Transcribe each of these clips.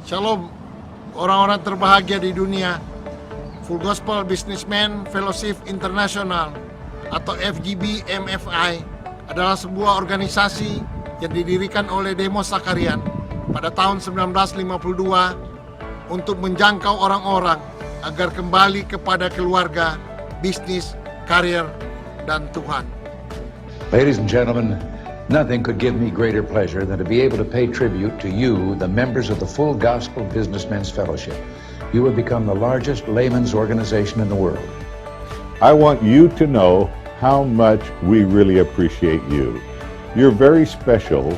Shalom, orang-orang terbahagia di dunia. Full Gospel Businessman Fellowship International atau FGB MFI adalah sebuah organisasi yang didirikan oleh Demos Sakarian pada tahun 1952 untuk menjangkau orang-orang agar kembali kepada keluarga, bisnis, karir, dan Tuhan. Ladies and gentlemen, nothing could give me greater pleasure than to be able to pay tribute to you, the members of the Full Gospel Businessmen's Fellowship. You have become the largest layman's organization in the world. I want you to know how much we really appreciate you. You're very special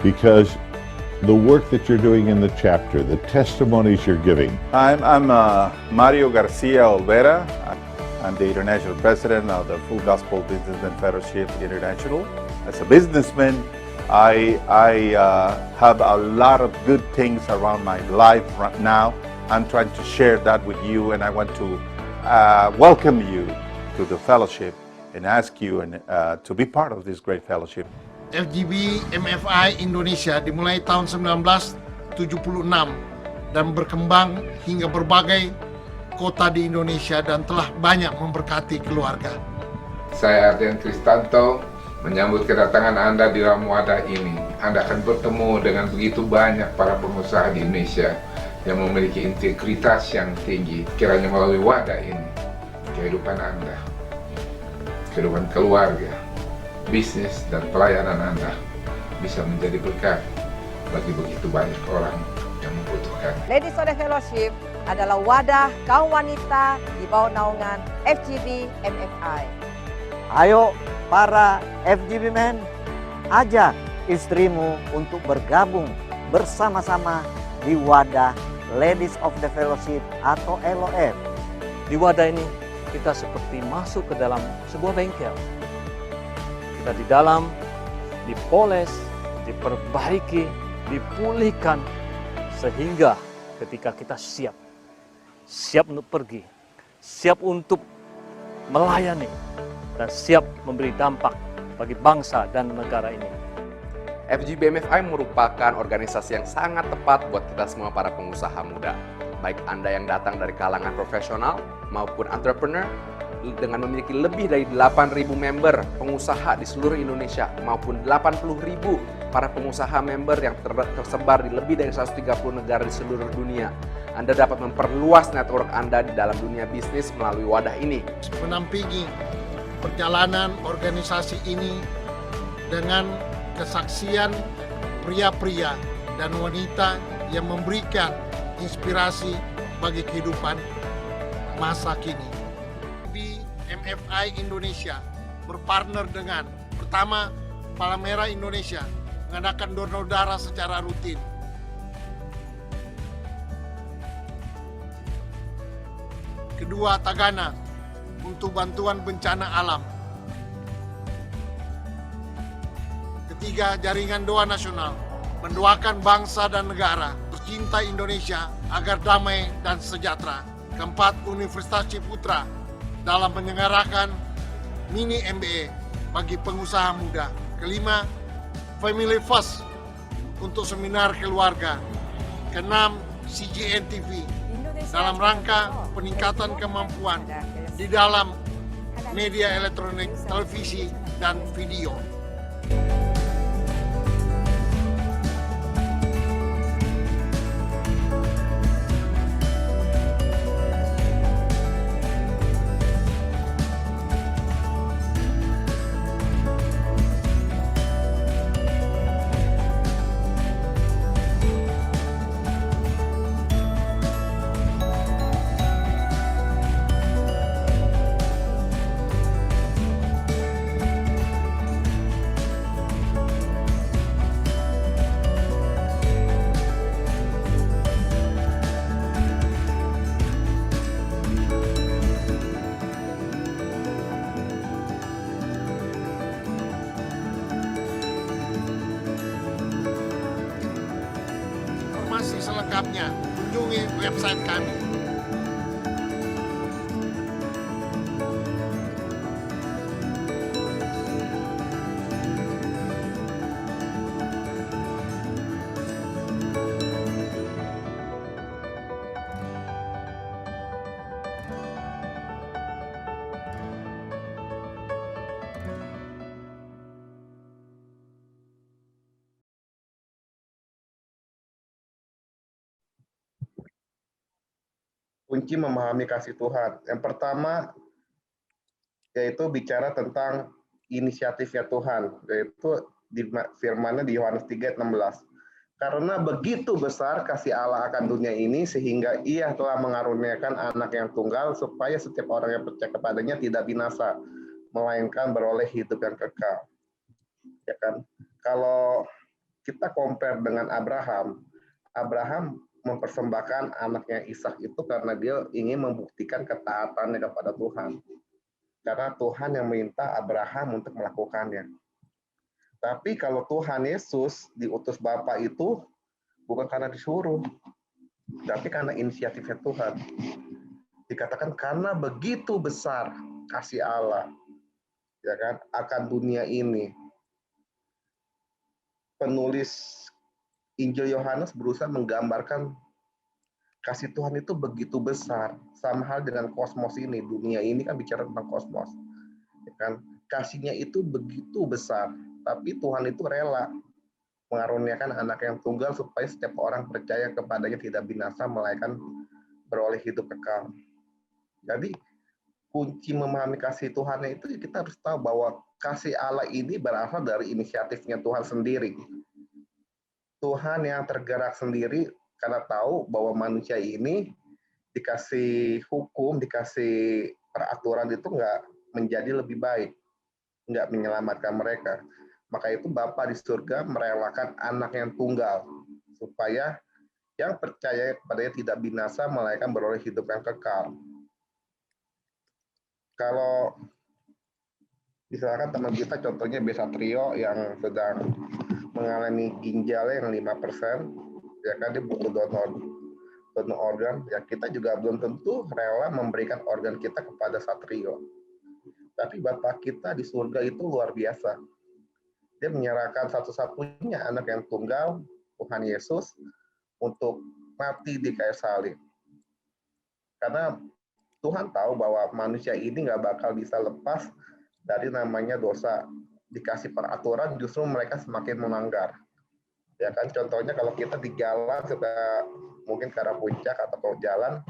because the work that you're doing in the chapter, the testimonies you're giving. I'm Mario Garcia Olvera. I'm the international president of the Full Gospel Businessmen Fellowship International. As a businessman, I have a lot of good things around my life right now. I'm trying to share that with you, and I want to welcome you to the fellowship and ask you to be part of this great fellowship. FGB MFI Indonesia dimulai tahun 1976 dan berkembang hingga berbagai kota di Indonesia dan telah banyak memberkati keluarga. Saya Ardian Kristanto menyambut kedatangan Anda di dalam wadah ini. Anda akan bertemu dengan begitu banyak para pengusaha di Indonesia yang memiliki integritas yang tinggi. Kiranya melalui wadah ini, kehidupan Anda, kehidupan keluarga, bisnis, dan pelayanan Anda bisa menjadi berkat bagi begitu banyak orang yang membutuhkan. Ladies of the Fellowship adalah wadah kaum wanita di bawah naungan FGB MFI. Ayo para FGB Men, ajak istrimu untuk bergabung bersama-sama di wadah Ladies of the Fellowship atau LOF. Di wadah ini kita seperti masuk ke dalam sebuah bengkel. Kita di dalam dipoles, diperbaiki, dipulihkan sehingga ketika kita siap untuk pergi, siap untuk melayani, dan siap memberi dampak bagi bangsa dan negara ini. FGB MFI merupakan organisasi yang sangat tepat buat kita semua para pengusaha muda. Baik Anda yang datang dari kalangan profesional maupun entrepreneur, dengan memiliki lebih dari 8.000 member pengusaha di seluruh Indonesia maupun 80.000 para pengusaha member yang tersebar di lebih dari 130 negara di seluruh dunia. Anda dapat memperluas network Anda di dalam dunia bisnis melalui wadah ini. Menampingi perjalanan organisasi ini dengan kesaksian pria-pria dan wanita yang memberikan inspirasi bagi kehidupan masa kini. Di MFI Indonesia berpartner dengan pertama Palang Merah Indonesia mengadakan donor darah secara rutin. Kedua, Tagana untuk bantuan bencana alam. Ketiga, Jaringan Doa Nasional mendoakan bangsa dan negara tercinta Indonesia agar damai dan sejahtera. Keempat, Universitas Ciputra dalam menyelenggarakan mini MBA bagi pengusaha muda. Kelima, Family First untuk seminar keluarga. Keenam, CGN TV dalam rangka peningkatan kemampuan di dalam media elektronik, televisi, dan video. Informasi selengkapnya kunjungi website kami. kunci memahami kasih Tuhan. Yang pertama yaitu bicara tentang inisiatifnya Tuhan, yaitu di firman-Nya di Yohanes 3:16. Karena begitu besar kasih Allah akan dunia ini sehingga Ia telah mengaruniakan anak yang tunggal supaya setiap orang yang percaya kepadanya tidak binasa, melainkan beroleh hidup yang kekal. Ya kan? Kalau kita compare dengan Abraham, Abraham mempersembahkan anaknya Ishak itu karena dia ingin membuktikan ketaatannya kepada Tuhan. Karena Tuhan yang minta Abraham untuk melakukannya. Tapi kalau Tuhan Yesus diutus Bapa itu bukan karena disuruh, tapi karena inisiatifnya Tuhan. Dikatakan karena begitu besar kasih Allah, ya kan, akan dunia ini. Penulis Injil Yohanes berusaha menggambarkan kasih Tuhan itu begitu besar, sama hal dengan kosmos ini. Dunia ini kan bicara tentang kosmos, ya kan? Kasihnya itu begitu besar. Tapi Tuhan itu rela mengaruniakan anak yang tunggal supaya setiap orang percaya kepadanya tidak binasa, melainkan beroleh hidup kekal. Jadi kunci memahami kasih Tuhan itu kita harus tahu bahwa kasih Allah ini berasal dari inisiatifnya Tuhan sendiri. Tuhan yang tergerak sendiri karena tahu bahwa manusia ini dikasih hukum, dikasih peraturan itu nggak menjadi lebih baik, nggak menyelamatkan mereka. Maka itu Bapa di surga merelakan anak yang tunggal supaya yang percaya kepadanya tidak binasa melainkan beroleh hidup yang kekal. Kalau misalkan teman kita contohnya Besatrio yang sedang mengalami ginjalnya yang 5%, ya kan dia butuh donor organ, ya kita juga belum tentu rela memberikan organ kita kepada Satrio. Tapi Bapa kita di surga itu luar biasa. Dia menyerahkan satu-satunya anak yang tunggal, Tuhan Yesus, untuk mati di kayu salib. Karena Tuhan tahu bahwa manusia ini nggak bakal bisa lepas dari namanya dosa. Dikasih peraturan, justru mereka semakin melanggar. Ya kan, contohnya kalau kita di jalan, suka mungkin ke arah puncak atau ke jalan,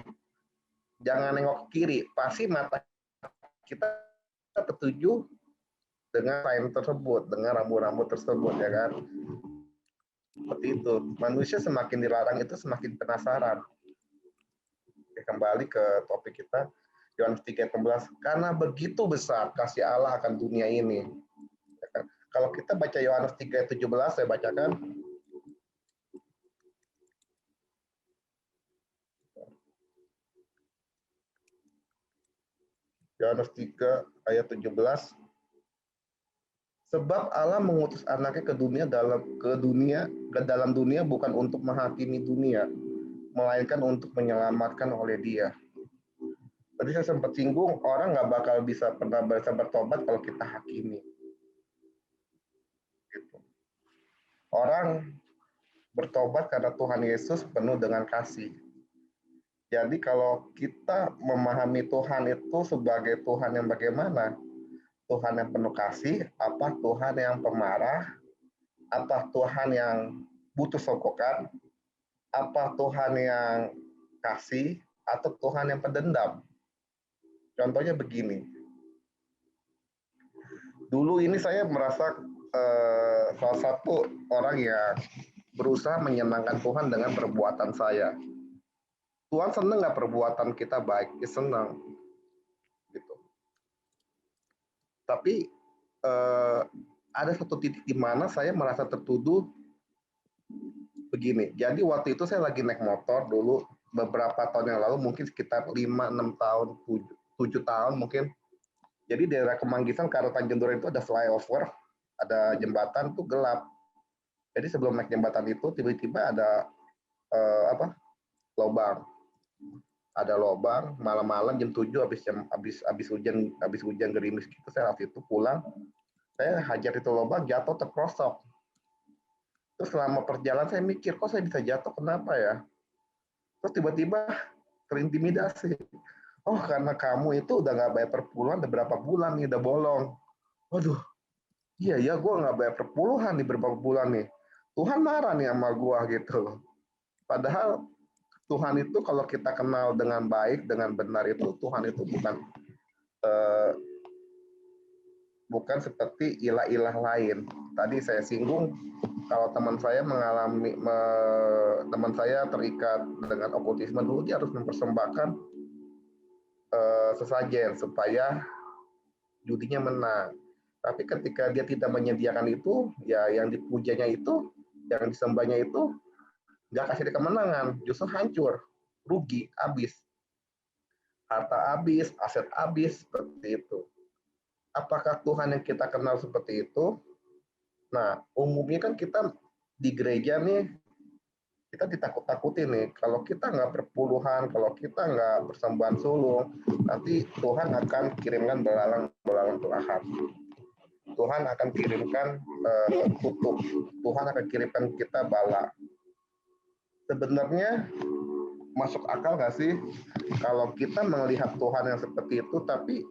jangan nengok ke kiri, pasti mata kita tertuju dengan sign tersebut, dengan rambu-rambu tersebut, ya kan. Seperti itu. Manusia semakin dilarang itu semakin penasaran. Oke, kembali ke topik kita, Yohanes 3:16. Karena begitu besar kasih Allah akan dunia ini. Ya kan? Kalau kita baca Yohanes 3:17, saya bacakan. Yohanes 3:17. Sebab Allah mengutus anaknya ke dalam dunia bukan untuk menghakimi dunia, melainkan untuk menyelamatkan oleh Dia. Tadi saya sempat singgung, orang nggak bakal pernah bisa bertobat kalau kita hakimi. Gitu. Orang bertobat karena Tuhan Yesus penuh dengan kasih. Jadi kalau kita memahami Tuhan itu sebagai Tuhan yang bagaimana? Tuhan yang penuh kasih, apa Tuhan yang pemarah, apa Tuhan yang butuh sokokan, apa Tuhan yang kasih, atau Tuhan yang pendendam. Contohnya begini, dulu ini saya merasa salah satu orang yang berusaha menyenangkan Tuhan dengan perbuatan saya. Tuhan senang nggak perbuatan kita baik? Ya senang. Gitu. Tapi ada satu titik di mana saya merasa tertuduh begini. Jadi waktu itu saya lagi naik motor dulu beberapa tahun yang lalu, mungkin sekitar 5-6 tahun, 7 tahun mungkin. Jadi daerah Kemanggisan ke arah Tanjung Duren itu ada flyover, ada jembatan tuh gelap. Jadi sebelum naik jembatan itu tiba-tiba ada lobang. Ada lobang, malam-malam jam 7 habis hujan gerimis gitu, saya waktu itu pulang, saya hajar itu lobang, jatuh terprosok. Terus selama perjalanan saya mikir, kok saya bisa jatuh, kenapa ya? Terus tiba-tiba terintimidasi. Oh, karena kamu itu udah nggak bayar perpuluhan, udah berapa bulan nih, udah bolong. Waduh, iya gue nggak bayar perpuluhan nih beberapa bulan nih. Tuhan marah nih sama gue gitu. Padahal Tuhan itu kalau kita kenal dengan baik, dengan benar itu, Tuhan itu bukan seperti ilah-ilah lain. Tadi saya singgung, kalau teman saya teman saya terikat dengan okultisme dulu, dia harus mempersembahkan sesajen supaya judinya menang. Tapi ketika dia tidak menyediakan itu, ya yang dipujanya itu, yang disembahnya itu, nggak kasih dia kemenangan, justru hancur, rugi, habis. Harta habis, aset habis, seperti itu. Apakah Tuhan yang kita kenal seperti itu? Nah, umumnya kan kita di gereja nih, kita ditakut-takutin nih. Kalau kita nggak berpuluhan, kalau kita nggak persembahan sulung, nanti Tuhan akan kirimkan belalang pelahap. Tuhan akan kirimkan kutuk. Tuhan akan kirimkan kita bala. Sebenarnya masuk akal nggak sih kalau kita melihat Tuhan yang seperti itu, tapi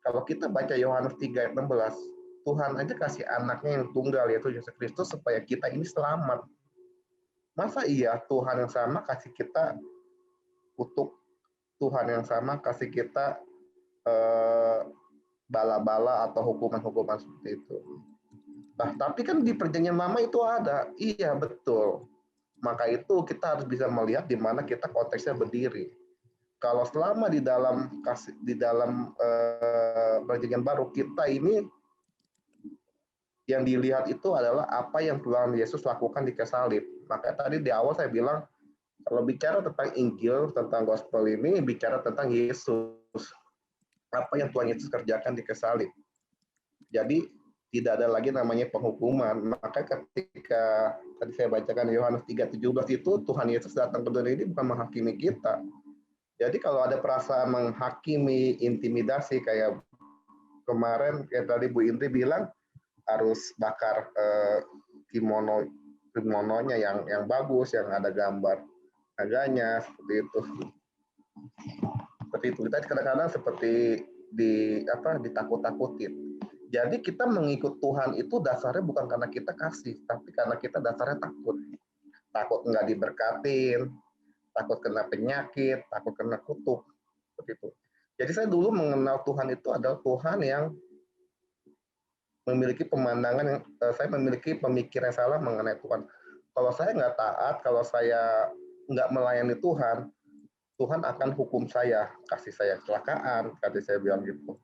kalau kita baca Yohanes 3 ayat 16, Tuhan aja kasih anaknya yang tunggal, yaitu Yesus Kristus, supaya kita ini selamat. Masa iya Tuhan yang sama kasih kita kutuk, Tuhan yang sama kasih kita bala-bala atau hukuman-hukuman seperti itu. Nah, tapi kan di perjanjian lama itu ada. Iya, betul. Maka itu kita harus bisa melihat di mana kita konteksnya berdiri. Kalau selama di dalam perjanjian baru, kita ini yang dilihat itu adalah apa yang Tuhan Yesus lakukan di kayu salib. Maka tadi di awal saya bilang, kalau bicara tentang Injil, tentang gospel ini, bicara tentang Yesus. Apa yang Tuhan Yesus kerjakan di kayu salib. Jadi tidak ada lagi namanya penghukuman. Maka ketika tadi saya bacakan Yohanes 3:17 itu, Tuhan Yesus datang ke dunia ini bukan menghakimi kita. Jadi kalau ada perasaan menghakimi, intimidasi, kayak kemarin, kayak tadi Bu Indri bilang, harus bakar kimononya yang bagus, yang ada gambar naganya, seperti itu. Seperti itu. Kita kadang-kadang seperti ditakut-takutin. Jadi kita mengikut Tuhan itu dasarnya bukan karena kita kasih, tapi karena kita dasarnya takut. Takut nggak diberkatin, takut kena penyakit, takut kena kutuk. Seperti itu. Jadi saya dulu mengenal Tuhan itu adalah Tuhan yang memiliki pemandangan, saya memiliki pemikiran salah mengenai Tuhan. Kalau saya nggak taat, kalau saya nggak melayani Tuhan, Tuhan akan hukum saya, kasih saya kecelakaan, kasih saya bilang gitu.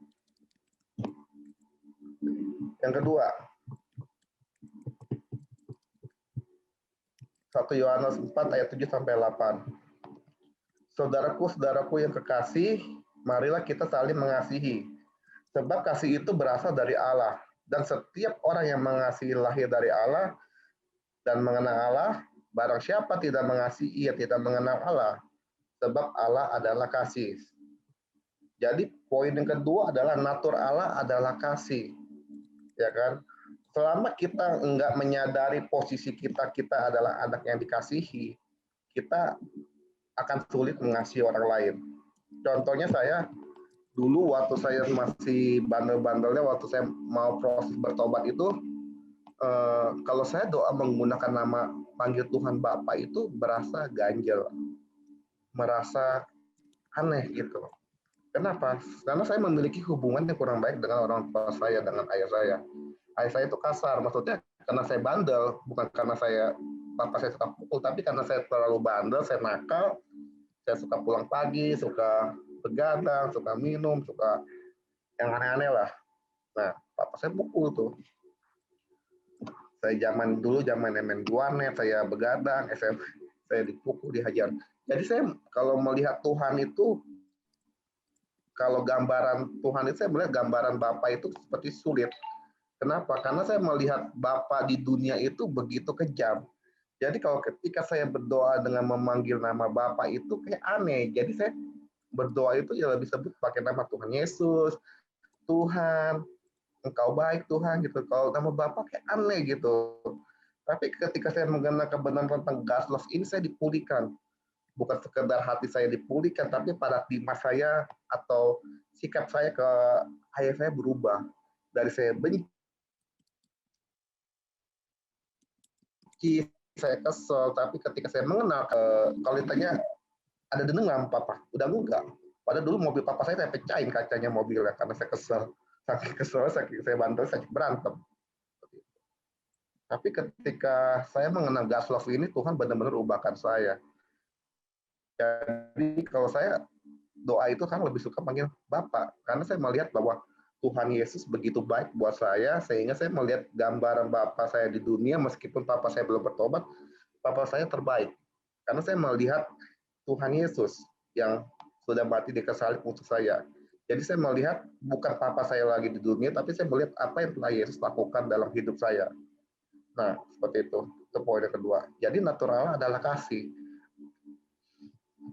Yang kedua, 1 Yohanes 4 ayat 7-8. Saudaraku yang kekasih, marilah kita saling mengasihi. Sebab kasih itu berasal dari Allah. Dan setiap orang yang mengasihi lahir dari Allah dan mengenal Allah, barang siapa tidak mengasihi, ia tidak mengenal Allah. Sebab Allah adalah kasih. Jadi poin yang kedua adalah natur Allah adalah kasih. Ya kan? Selama kita enggak menyadari posisi kita adalah anak yang dikasihi, kita akan sulit mengasihi orang lain. Contohnya saya, dulu waktu saya masih bandel-bandelnya, waktu saya mau proses bertobat itu, kalau saya doa menggunakan nama panggil Tuhan Bapa itu berasa ganjel, merasa aneh gitu. Kenapa? Karena saya memiliki hubungan yang kurang baik dengan orang tua saya, dengan ayah saya. Ayah saya itu kasar, maksudnya karena saya bandel, bukan karena bapak saya suka pukul, tapi karena saya terlalu bandel, saya nakal, saya suka pulang pagi, suka begadang, suka minum, suka yang aneh-aneh lah. Nah, bapak saya pukul tuh. Saya zaman main guanet, saya begadang, saya dipukul, dihajar. Jadi saya kalau melihat Tuhan itu, kalau gambaran Tuhan itu, saya melihat gambaran Bapa itu seperti sulit. Kenapa? Karena saya melihat Bapa di dunia itu begitu kejam. Jadi kalau ketika saya berdoa dengan memanggil nama Bapa itu kayak aneh. Jadi saya berdoa itu ya lebih sebut pakai nama Tuhan Yesus, Tuhan, Engkau baik Tuhan gitu. Kalau nama Bapa kayak aneh gitu. Tapi ketika saya mengenal kebenaran tentang God's love ini, saya dipulihkan. Bukan sekedar hati saya dipulihkan, tapi paradigma saya atau sikap saya ke ayah saya berubah. Dari saya benci saya kesel, tapi ketika saya mengenal, kalau ditanya ada dendam nggak sama papa? Udah enggak. Padahal dulu mobil papa saya pecahin kacanya mobilnya karena saya kesel. Saking kesel, saking saya bantu, saya berantem. Tapi ketika saya mengenal God's love ini, Tuhan benar-benar ubahkan saya. Jadi kalau saya doa itu kan lebih suka panggil Bapak, karena saya melihat bahwa Tuhan Yesus begitu baik buat saya, sehingga saya melihat gambaran Bapak saya di dunia, meskipun Papa saya belum bertobat, Papa saya terbaik. Karena saya melihat Tuhan Yesus yang sudah mati di kayu salib untuk saya. Jadi saya melihat bukan Papa saya lagi di dunia, tapi saya melihat apa yang telah Yesus lakukan dalam hidup saya. Nah, seperti itu. Itu poin yang kedua. Jadi natural adalah kasih.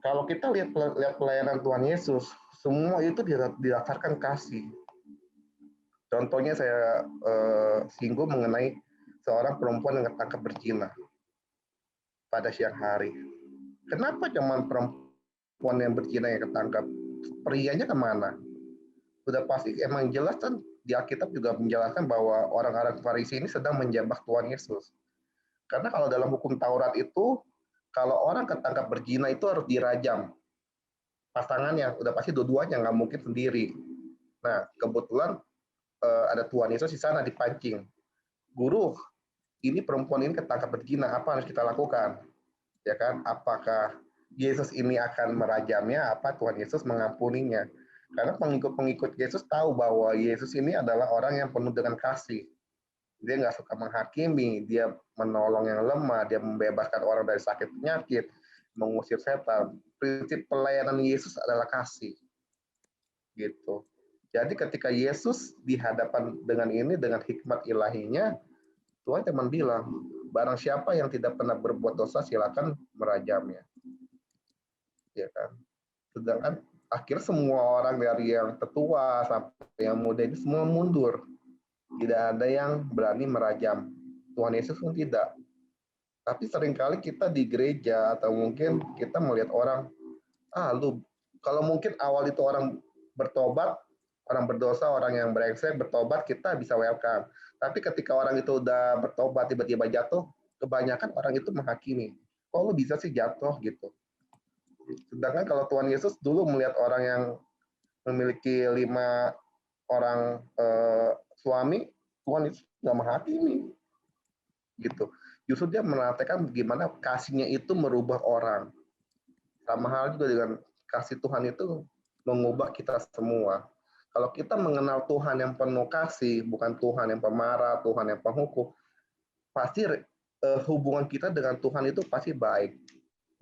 Kalau kita lihat pelayanan Tuhan Yesus, semua itu didasarkan kasih. Contohnya saya singgung mengenai seorang perempuan yang ketangkap berzina pada siang hari. Kenapa cuma perempuan yang berzina yang ketangkap? Prianya kemana? Sudah pasti emang jelas kan di Alkitab juga menjelaskan bahwa orang-orang Farisi ini sedang menjambak Tuhan Yesus. Karena kalau dalam hukum Taurat itu, kalau orang ketangkap berzina itu harus dirajam. Pasangannya, udah pasti dua-duanya, nggak mungkin sendiri. Nah, kebetulan ada Tuhan Yesus di sana dipancing. Guru, ini perempuan ini ketangkap berzina, apa harus kita lakukan? Ya kan? Apakah Yesus ini akan merajamnya? Apa Tuhan Yesus mengampuninya? Karena pengikut-pengikut Yesus tahu bahwa Yesus ini adalah orang yang penuh dengan kasih. Dia nggak suka menghakimi, dia menolong yang lemah, dia membebaskan orang dari sakit penyakit, mengusir setan. Prinsip pelayanan Yesus adalah kasih. Gitu. Jadi ketika Yesus dihadapan dengan ini, dengan hikmat ilahinya, Tuhan cuma bilang, barang siapa yang tidak pernah berbuat dosa, silakan merajamnya. Ya kan? Sedangkan akhirnya semua orang dari yang tetua sampai yang muda ini semua mundur. Tidak ada yang berani merajam. Tuhan Yesus pun tidak. Tapi seringkali kita di gereja atau mungkin kita melihat orang, kalau mungkin awal itu orang bertobat, orang berdosa, orang yang brengsek bertobat, kita bisa welcome. Tapi ketika orang itu udah bertobat tiba-tiba jatuh, kebanyakan orang itu menghakimi. Kok lu bisa sih jatuh gitu? Sedangkan kalau Tuhan Yesus dulu melihat orang yang memiliki 5 orang suami, Tuhan Yesus nggak menghakimi. Gitu. Justru dia menanyakan gimana kasihnya itu merubah orang. Sama hal juga dengan kasih Tuhan itu mengubah kita semua. Kalau kita mengenal Tuhan yang penuh kasih, bukan Tuhan yang pemarah, Tuhan yang penghukum, pasti hubungan kita dengan Tuhan itu pasti baik.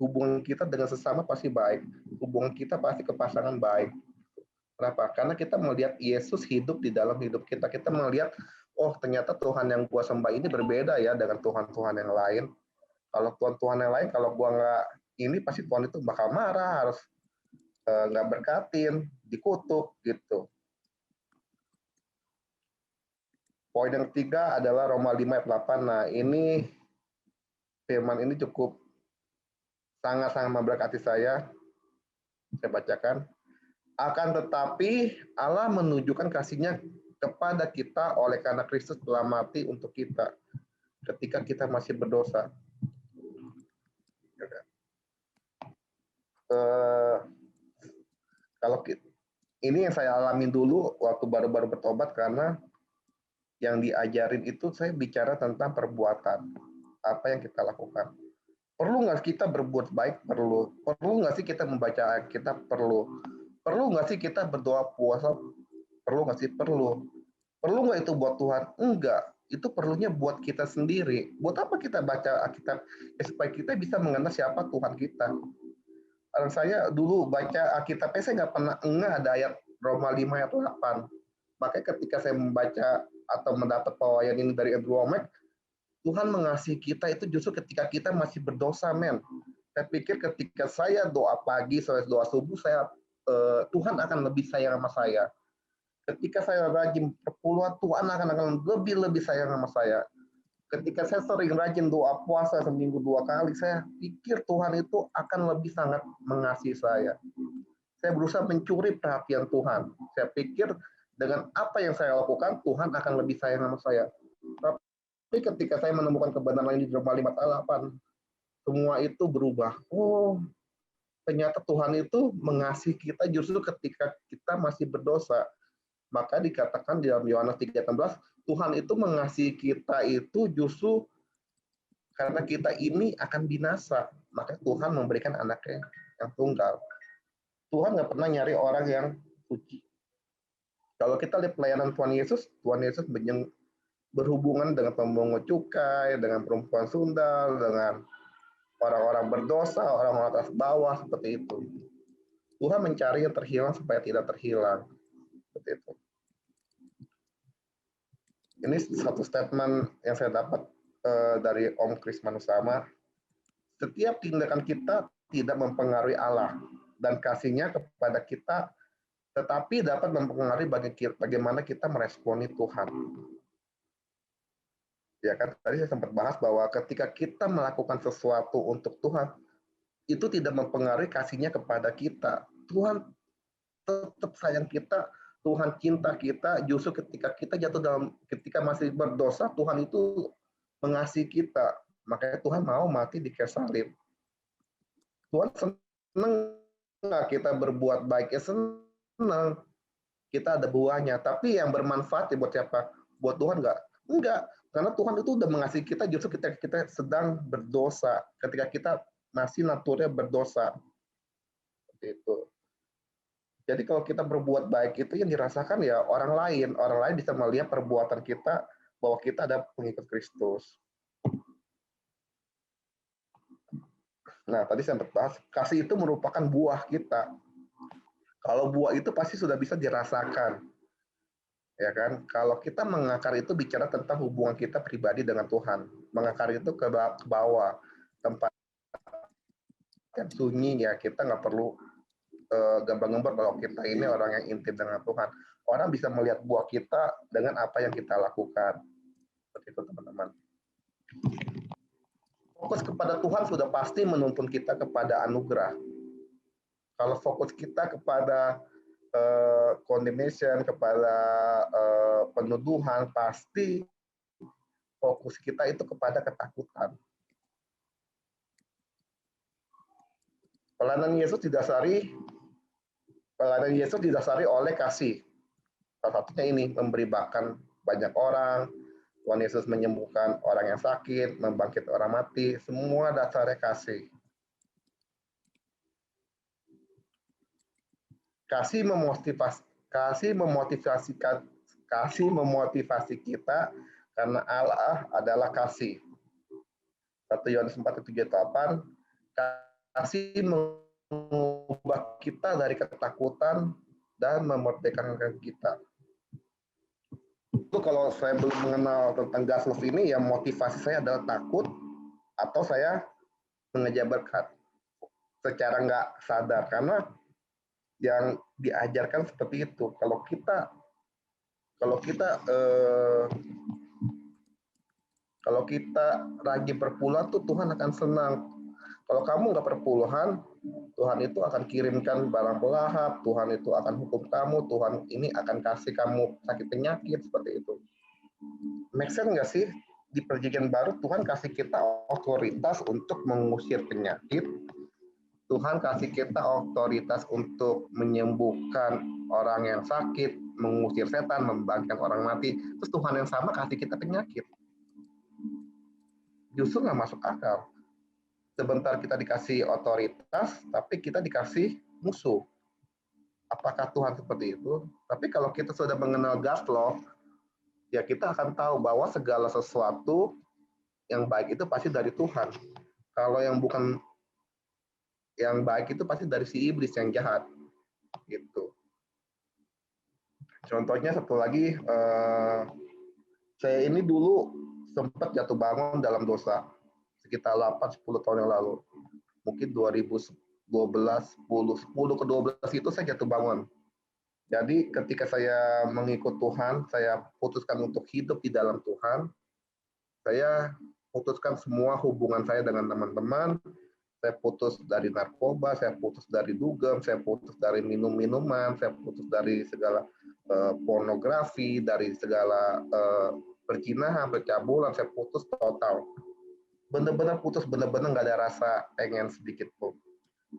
Hubungan kita dengan sesama pasti baik. Hubungan kita pasti ke pasangan baik. Kenapa? Karena kita melihat Yesus hidup di dalam hidup kita. Kita melihat, oh ternyata Tuhan yang gua sembah ini berbeda ya dengan Tuhan-Tuhan yang lain. Kalau Tuhan-Tuhan yang lain, kalau gua nggak ini, pasti Tuhan itu bakal marah, harus nggak berkatin, dikutuk gitu. Poin yang ketiga adalah Roma 5 ayat 8. Nah, ini firman ini cukup sangat-sangat memberkati saya. Saya bacakan. Akan tetapi Allah menunjukkan kasih-Nya kepada kita oleh karena Kristus telah mati untuk kita ketika kita masih berdosa. Kalau ini yang saya alami dulu waktu baru-baru bertobat, karena yang diajarin itu saya bicara tentang perbuatan, apa yang kita lakukan. Perlu nggak kita berbuat baik? Perlu. Perlu nggak sih kita membaca Alkitab? Perlu. Perlu nggak sih kita berdoa puasa? Perlu nggak sih? Perlu. Perlu nggak itu buat Tuhan? Enggak. Itu perlunya buat kita sendiri. Buat apa kita baca Alkitab? Ya, supaya kita bisa mengenal siapa Tuhan kita. Karena saya dulu baca Alkitabnya, saya nggak pernah ada ayat Roma 5 ayat 8. Makanya ketika saya membaca atau mendapat pewahyuan ini dari Andrew Wommack, Tuhan mengasihi kita itu justru ketika kita masih berdosa, men. Saya pikir ketika saya doa pagi, saya doa subuh, Tuhan akan lebih sayang sama saya. Ketika saya rajin perpuluhan, Tuhan akan lebih sayang sama saya. Ketika saya sering rajin doa puasa seminggu 2 kali, saya pikir Tuhan itu akan lebih sangat mengasihi saya. Saya berusaha mencuri perhatian Tuhan. Saya pikir dengan apa yang saya lakukan, Tuhan akan lebih sayang sama saya. ketika saya menemukan kebenaran ini di Roma 5:8, semua itu berubah. Oh, ternyata Tuhan itu mengasihi kita justru ketika kita masih berdosa. Maka dikatakan di dalam Yohanes 3:16, Tuhan itu mengasihi kita itu justru karena kita ini akan binasa. Maka Tuhan memberikan anaknya yang tunggal. Tuhan nggak pernah nyari orang yang suci. Kalau kita lihat pelayanan Tuhan Yesus berhubungan dengan pemungut cukai, dengan perempuan sundal, dengan orang-orang berdosa, orang-orang atas bawah, seperti itu. Tuhan mencari yang terhilang supaya tidak terhilang. Seperti itu. Ini satu statement yang saya dapat dari Om Kris Manusama. Setiap tindakan kita tidak mempengaruhi Allah dan kasih-Nya kepada kita, tetapi dapat mempengaruhi bagaimana kita meresponi Tuhan. Ya kan, tadi saya sempat bahas bahwa ketika kita melakukan sesuatu untuk Tuhan, itu tidak mempengaruhi kasih-Nya kepada kita. Tuhan tetap sayang kita, Tuhan cinta kita, justru ketika kita ketika masih berdosa, Tuhan itu mengasihi kita. Makanya Tuhan mau mati di kayu salib. Tuhan senang nggak kita berbuat baik? Ya senang. Kita ada buahnya. Tapi yang bermanfaat buat siapa? Buat Tuhan nggak? Enggak. Karena Tuhan itu udah mengasihi kita justru ketika kita sedang berdosa. Ketika kita masih naturnya berdosa. Seperti itu. Jadi kalau kita berbuat baik itu yang dirasakan ya orang lain. Orang lain bisa melihat perbuatan kita bahwa kita ada pengikut Kristus. Nah, tadi saya sempat bahas, kasih itu merupakan buah kita. Kalau buah itu pasti sudah bisa dirasakan. Ya kan? Kalau kita mengakar itu bicara tentang hubungan kita pribadi dengan Tuhan. Mengakar itu ke bawah. Tempat yang sunyi ya, kita nggak perlu gambar-gambar kalau kita ini orang yang intim dengan Tuhan. Orang bisa melihat buah kita dengan apa yang kita lakukan. Seperti itu teman-teman. Fokus kepada Tuhan sudah pasti menuntun kita kepada anugerah. Kalau fokus kita kepada condemnation, kepada penuduhan, pasti fokus kita itu kepada ketakutan. Pelayanan Yesus didasari oleh kasih. Salah satunya ini, memberi makan banyak orang, Tuhan Yesus menyembuhkan orang yang sakit, membangkit orang mati, semua dasarnya kasih. Kasih memotivasi kita karena Allah adalah kasih. 1 Yohanes 4:7-8, kasih mengubah kita dari ketakutan dan memerdekakan kita. Itu kalau saya belum mengenal tentang God's love ini, ya motivasi saya adalah takut atau saya mengejar berkat secara nggak sadar, karena yang diajarkan seperti itu. Kalau kita rajin berpuluhan tuh Tuhan akan senang. Kalau kamu nggak berpuluhan, Tuhan itu akan kirimkan barang pelahap, Tuhan itu akan hukum kamu, Tuhan ini akan kasih kamu sakit penyakit, seperti itu. Make sense nggak sih? Di perjanjian baru Tuhan kasih kita otoritas untuk mengusir penyakit, Tuhan kasih kita otoritas untuk menyembuhkan orang yang sakit, mengusir setan, membangkitkan orang mati. Terus Tuhan yang sama kasih kita penyakit. Justru nggak masuk akal. Sebentar kita dikasih otoritas, tapi kita dikasih musuh. Apakah Tuhan seperti itu? Tapi kalau kita sudah mengenal God's love, ya kita akan tahu bahwa segala sesuatu yang baik itu pasti dari Tuhan. Kalau yang bukan yang baik itu pasti dari si iblis yang jahat. Gitu. Contohnya satu lagi, saya ini dulu sempat jatuh bangun dalam dosa. Sekitar 8-10 tahun yang lalu. Mungkin 2012, 10 ke 12 itu saya jatuh bangun. Jadi ketika saya mengikut Tuhan, saya putuskan untuk hidup di dalam Tuhan. Saya putuskan semua hubungan saya dengan teman-teman. Saya putus dari narkoba, saya putus dari dugem, saya putus dari minum-minuman, saya putus dari segala pornografi, dari segala Perjinahan, percabulan, saya putus total. Benar-benar putus, benar-benar nggak ada rasa pengen sedikit pun.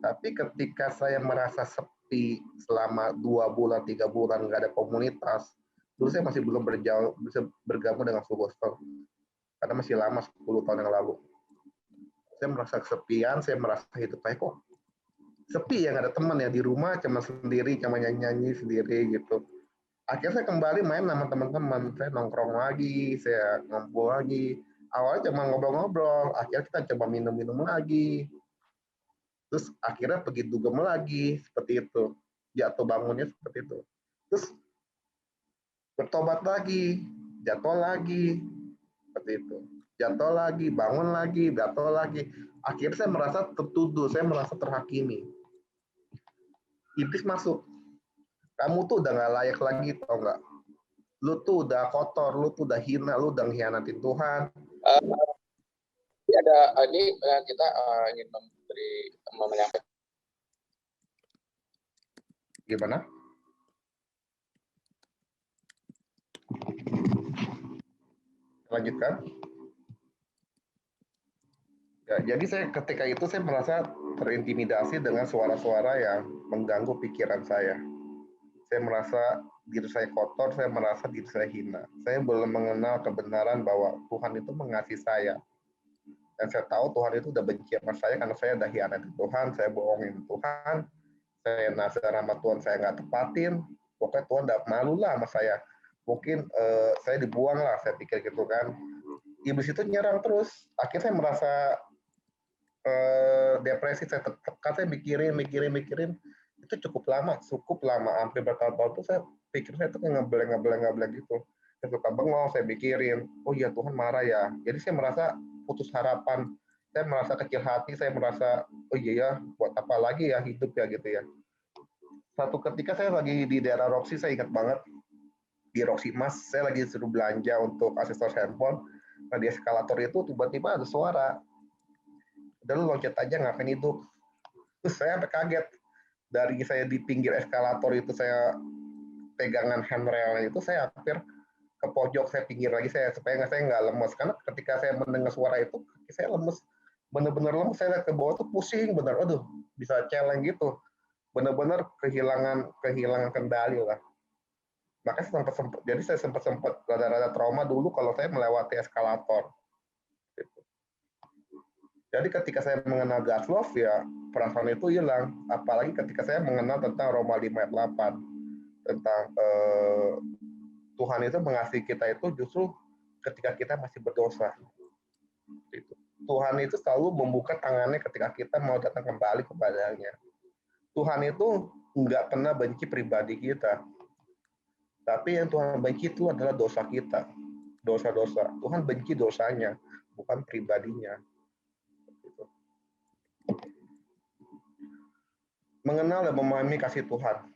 Tapi ketika saya merasa sepi selama 2 bulan, 3 bulan nggak ada komunitas, dulu saya masih belum bisa bergabung dengan Full Gospel. Karena masih lama, 10 tahun yang lalu. Saya merasa kesepian, saya merasa hidup saya kok sepi ya, nggak ada teman ya, di rumah cuma sendiri, cuma nyanyi-nyanyi sendiri gitu. Akhirnya saya kembali main sama teman-teman, saya nongkrong lagi, saya ngobrol lagi. Awalnya cuma ngobrol-ngobrol, akhirnya kita coba minum-minum lagi. Terus akhirnya pergi dugem lagi, seperti itu. Jatuh bangunnya seperti itu. Terus bertobat lagi, jatuh lagi, seperti itu. Jatuh lagi, bangun lagi, jatuh lagi. Akhirnya saya merasa tertuduh, saya merasa terhakimi. Iblis masuk. Kamu tuh udah nggak layak lagi, tau nggak? Lu tuh udah kotor, lu tuh udah hina, lu udah mengkhianatin Tuhan. Ini kita ingin menyampaikan. Gimana? Lanjutkan. Ya, jadi saya ketika itu saya merasa terintimidasi dengan suara-suara yang mengganggu pikiran saya. Saya merasa diri saya kotor, saya merasa diri saya hina. Saya belum mengenal kebenaran bahwa Tuhan itu mengasihi saya. Dan saya tahu Tuhan itu udah benci sama saya karena saya udah hianati Tuhan, saya bohongin Tuhan, saya nazar sama Tuhan, saya nggak tepatin. Pokoknya Tuhan udah malu lah sama saya. Mungkin saya dibuang lah, saya pikir gitu kan. Iblis itu nyerang terus. Akhirnya saya merasa depresi, saya tertekan, saya mikirin. Itu cukup lama, hampir bertahun-tahun tuh saya pikir saya tuh ngeblank gitu. Saya suka bengong, saya mikirin, oh iya Tuhan marah ya. Jadi saya merasa putus harapan, saya merasa kecil hati, saya merasa, oh iya ya, buat apa lagi ya hidup ya gitu ya. Satu ketika saya lagi di daerah Roxy, saya ingat banget, di Roxy Mas, saya lagi suruh belanja untuk aksesoris handphone. Nah di eskalator itu tiba-tiba ada suara, udah lu loncat aja ngapain hidup. Terus saya sampai kaget, dari saya di pinggir eskalator itu saya pegangan handrail itu, saya hampir ke pojok, saya pinggir lagi supaya saya nggak lemes, karena ketika saya mendengar suara itu saya lemes, bener-bener lemes, saya lihat ke bawah tuh pusing bener, aduh bisa celeng gitu, bener-bener kehilangan kendali lah. Makanya saya sempat rada-rada trauma dulu kalau saya melewati eskalator. Jadi ketika saya mengenal God's love ya perasaan itu hilang. Apalagi ketika saya mengenal tentang Roma 5 ayat 8 tentang Tuhan itu mengasihi kita itu justru ketika kita masih berdosa. Tuhan itu selalu membuka tangannya ketika kita mau datang kembali kepadanya. Tuhan itu nggak pernah benci pribadi kita. Tapi yang Tuhan benci itu adalah dosa kita. Dosa-dosa. Tuhan benci dosanya, bukan pribadinya. Mengenal dan memahami kasih Tuhan.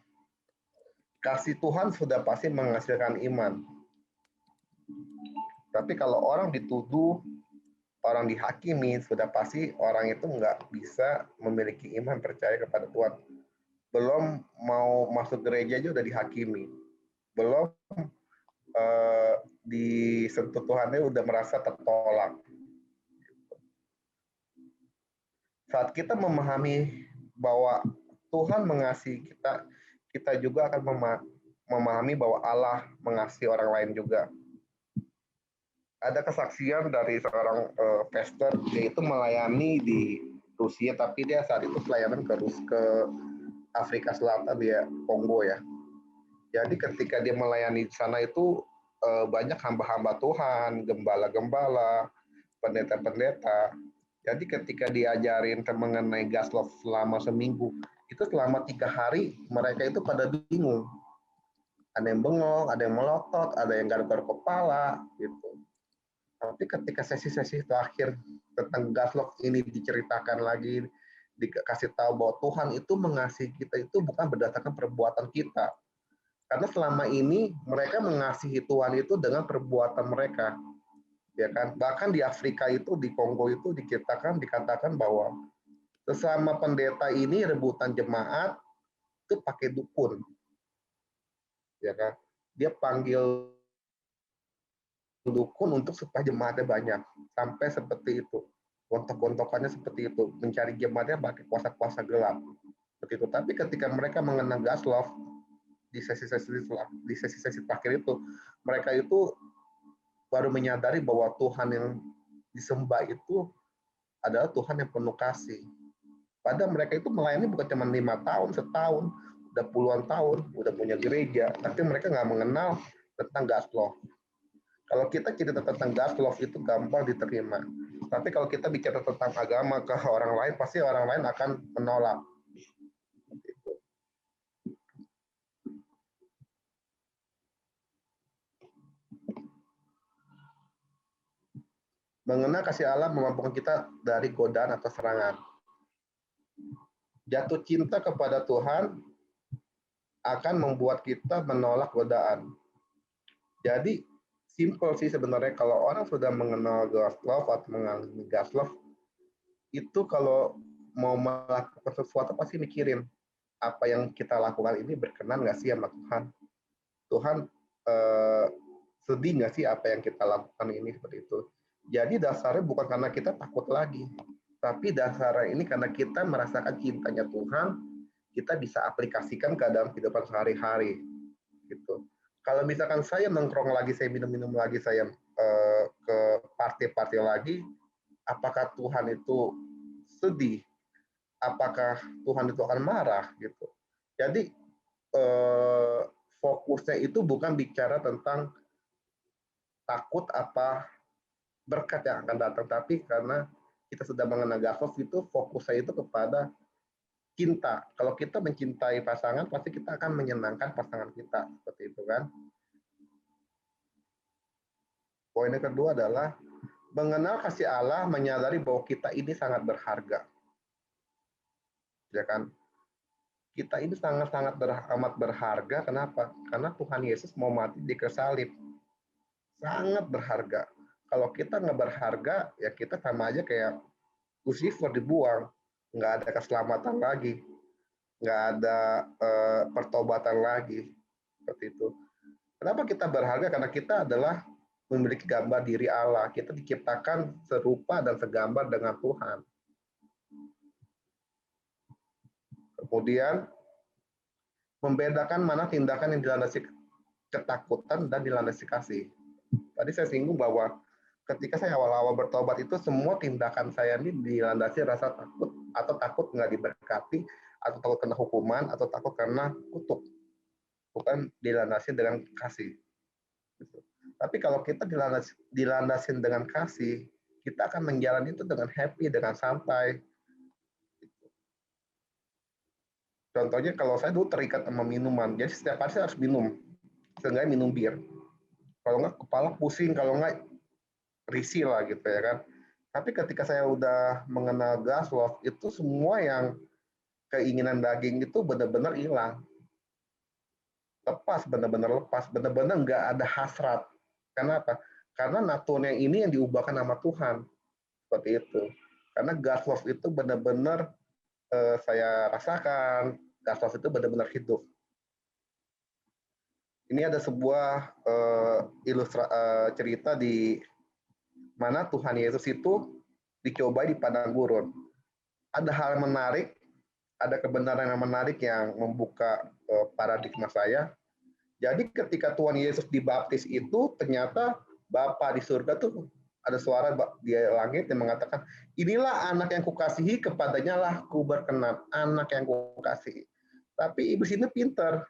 Kasih Tuhan sudah pasti menghasilkan iman. Tapi kalau orang dituduh, orang dihakimi, sudah pasti orang itu nggak bisa memiliki iman percaya kepada Tuhan. Belum mau masuk gereja aja udah dihakimi. Belum disentuh Tuhannya udah merasa tertolak. Saat kita memahami bahwa Tuhan mengasihi kita, kita juga akan memahami bahwa Allah mengasihi orang lain juga. Ada kesaksian dari seorang pastor, dia itu melayani di Rusia, tapi dia saat itu pelayanan ke Afrika Selatan, dia Kongo ya. Jadi ketika dia melayani di sana itu banyak hamba-hamba Tuhan, gembala-gembala, pendeta-pendeta. Jadi ketika diajarin mengenai God's love selama seminggu, itu selama 3 hari mereka itu pada bingung. Ada yang bengong, ada yang melotot, ada yang garuk-garuk kepala, gitu. Tapi ketika sesi-sesi terakhir tentang God's love ini diceritakan lagi, dikasih tahu bahwa Tuhan itu mengasihi kita itu bukan berdasarkan perbuatan kita. Karena selama ini mereka mengasihi Tuhan itu dengan perbuatan mereka. Ya kan? Bahkan di Afrika itu, di Kongo itu dikatakan bahwa sesama pendeta ini rebutan jemaat itu pakai dukun. Ya kan? Dia panggil dukun untuk supaya jemaatnya banyak, sampai seperti itu, gontok-gontokannya seperti itu, mencari jemaatnya pakai kuasa-kuasa gelap seperti itu. Tapi ketika mereka mengenal Gaslov di sesi-sesi terakhir itu, mereka itu baru menyadari bahwa Tuhan yang disembah itu adalah Tuhan yang penuh kasih. Padahal mereka itu melayani bukan cuma 5 tahun, setahun, udah puluhan tahun, udah punya gereja, tapi mereka nggak mengenal tentang Gaslov. Kalau kita cerita tentang Gaslov itu gampang diterima. Tapi kalau kita bicara tentang agama ke orang lain, pasti orang lain akan menolak. Mengenal kasih Allah memampukan kita dari godaan atau serangan. Jatuh cinta kepada Tuhan akan membuat kita menolak godaan. Jadi, simple sih sebenarnya, kalau orang sudah mengenal Gaslov atau mengalami Gaslov, itu kalau mau melakukan sesuatu pasti mikirin, apa yang kita lakukan ini berkenan nggak sih sama Tuhan? Tuhan sedih nggak sih apa yang kita lakukan ini, seperti itu. Jadi dasarnya bukan karena kita takut lagi, tapi dasarnya ini karena kita merasakan cintanya Tuhan, kita bisa aplikasikan ke dalam kehidupan sehari-hari. Gitu. Kalau misalkan saya nongkrong lagi, saya minum-minum lagi, saya ke party-party lagi, apakah Tuhan itu sedih? Apakah Tuhan itu akan marah? Gitu. Jadi fokusnya itu bukan bicara tentang takut apa berkat yang akan datang, tapi karena kita sudah mengenal Gaslov itu fokusnya itu kepada cinta. Kalau kita mencintai pasangan, pasti kita akan menyenangkan pasangan kita, seperti itu kan. Poin yang kedua adalah mengenal kasih Allah, menyadari bahwa kita ini sangat berharga. Ya kan? Kita ini sangat-sangat amat berharga. Kenapa? Karena Tuhan Yesus mau mati di kayu salib. Sangat berharga. Kalau kita nggak berharga, ya kita sama aja kayak Lucifer dibuang. Nggak ada keselamatan lagi. Nggak ada pertobatan lagi. Seperti itu. Kenapa kita berharga? Karena kita adalah memiliki gambar diri Allah. Kita diciptakan serupa dan segambar dengan Tuhan. Kemudian, membedakan mana tindakan yang dilandasi ketakutan dan dilandasi kasih. Tadi saya singgung bahwa ketika saya awal-awal bertobat itu semua tindakan saya ini dilandasi rasa takut, atau takut nggak diberkati, atau takut kena hukuman, atau takut karena kutuk. Bukan dilandasi dengan kasih. Tapi kalau kita dilandasin dengan kasih, kita akan menjalani itu dengan happy, dengan santai. Contohnya kalau saya dulu terikat sama minuman, jadi setiap hari saya harus minum, seenggaknya minum bir. Kalau nggak kepala pusing, kalau nggak risih lah gitu ya kan. Tapi ketika saya udah mengenal Gaslov, itu semua yang keinginan daging itu benar-benar hilang. Lepas, benar-benar lepas, benar-benar nggak ada hasrat. Kenapa? Karena naturnya ini yang diubahkan sama Tuhan. Seperti itu. Karena Gaslov itu benar-benar saya rasakan, Gaslov itu benar-benar hidup. Ini ada sebuah cerita di mana Tuhan Yesus itu dicobai di padang gurun. Ada hal menarik, ada kebenaran yang menarik yang membuka paradigma saya. Jadi ketika Tuhan Yesus dibaptis itu, ternyata Bapa di surga tuh ada suara di langit yang mengatakan, inilah anak yang kukasihi, kepadanya lah ku berkenan, anak yang kukasihi. Tapi iblis ini pintar,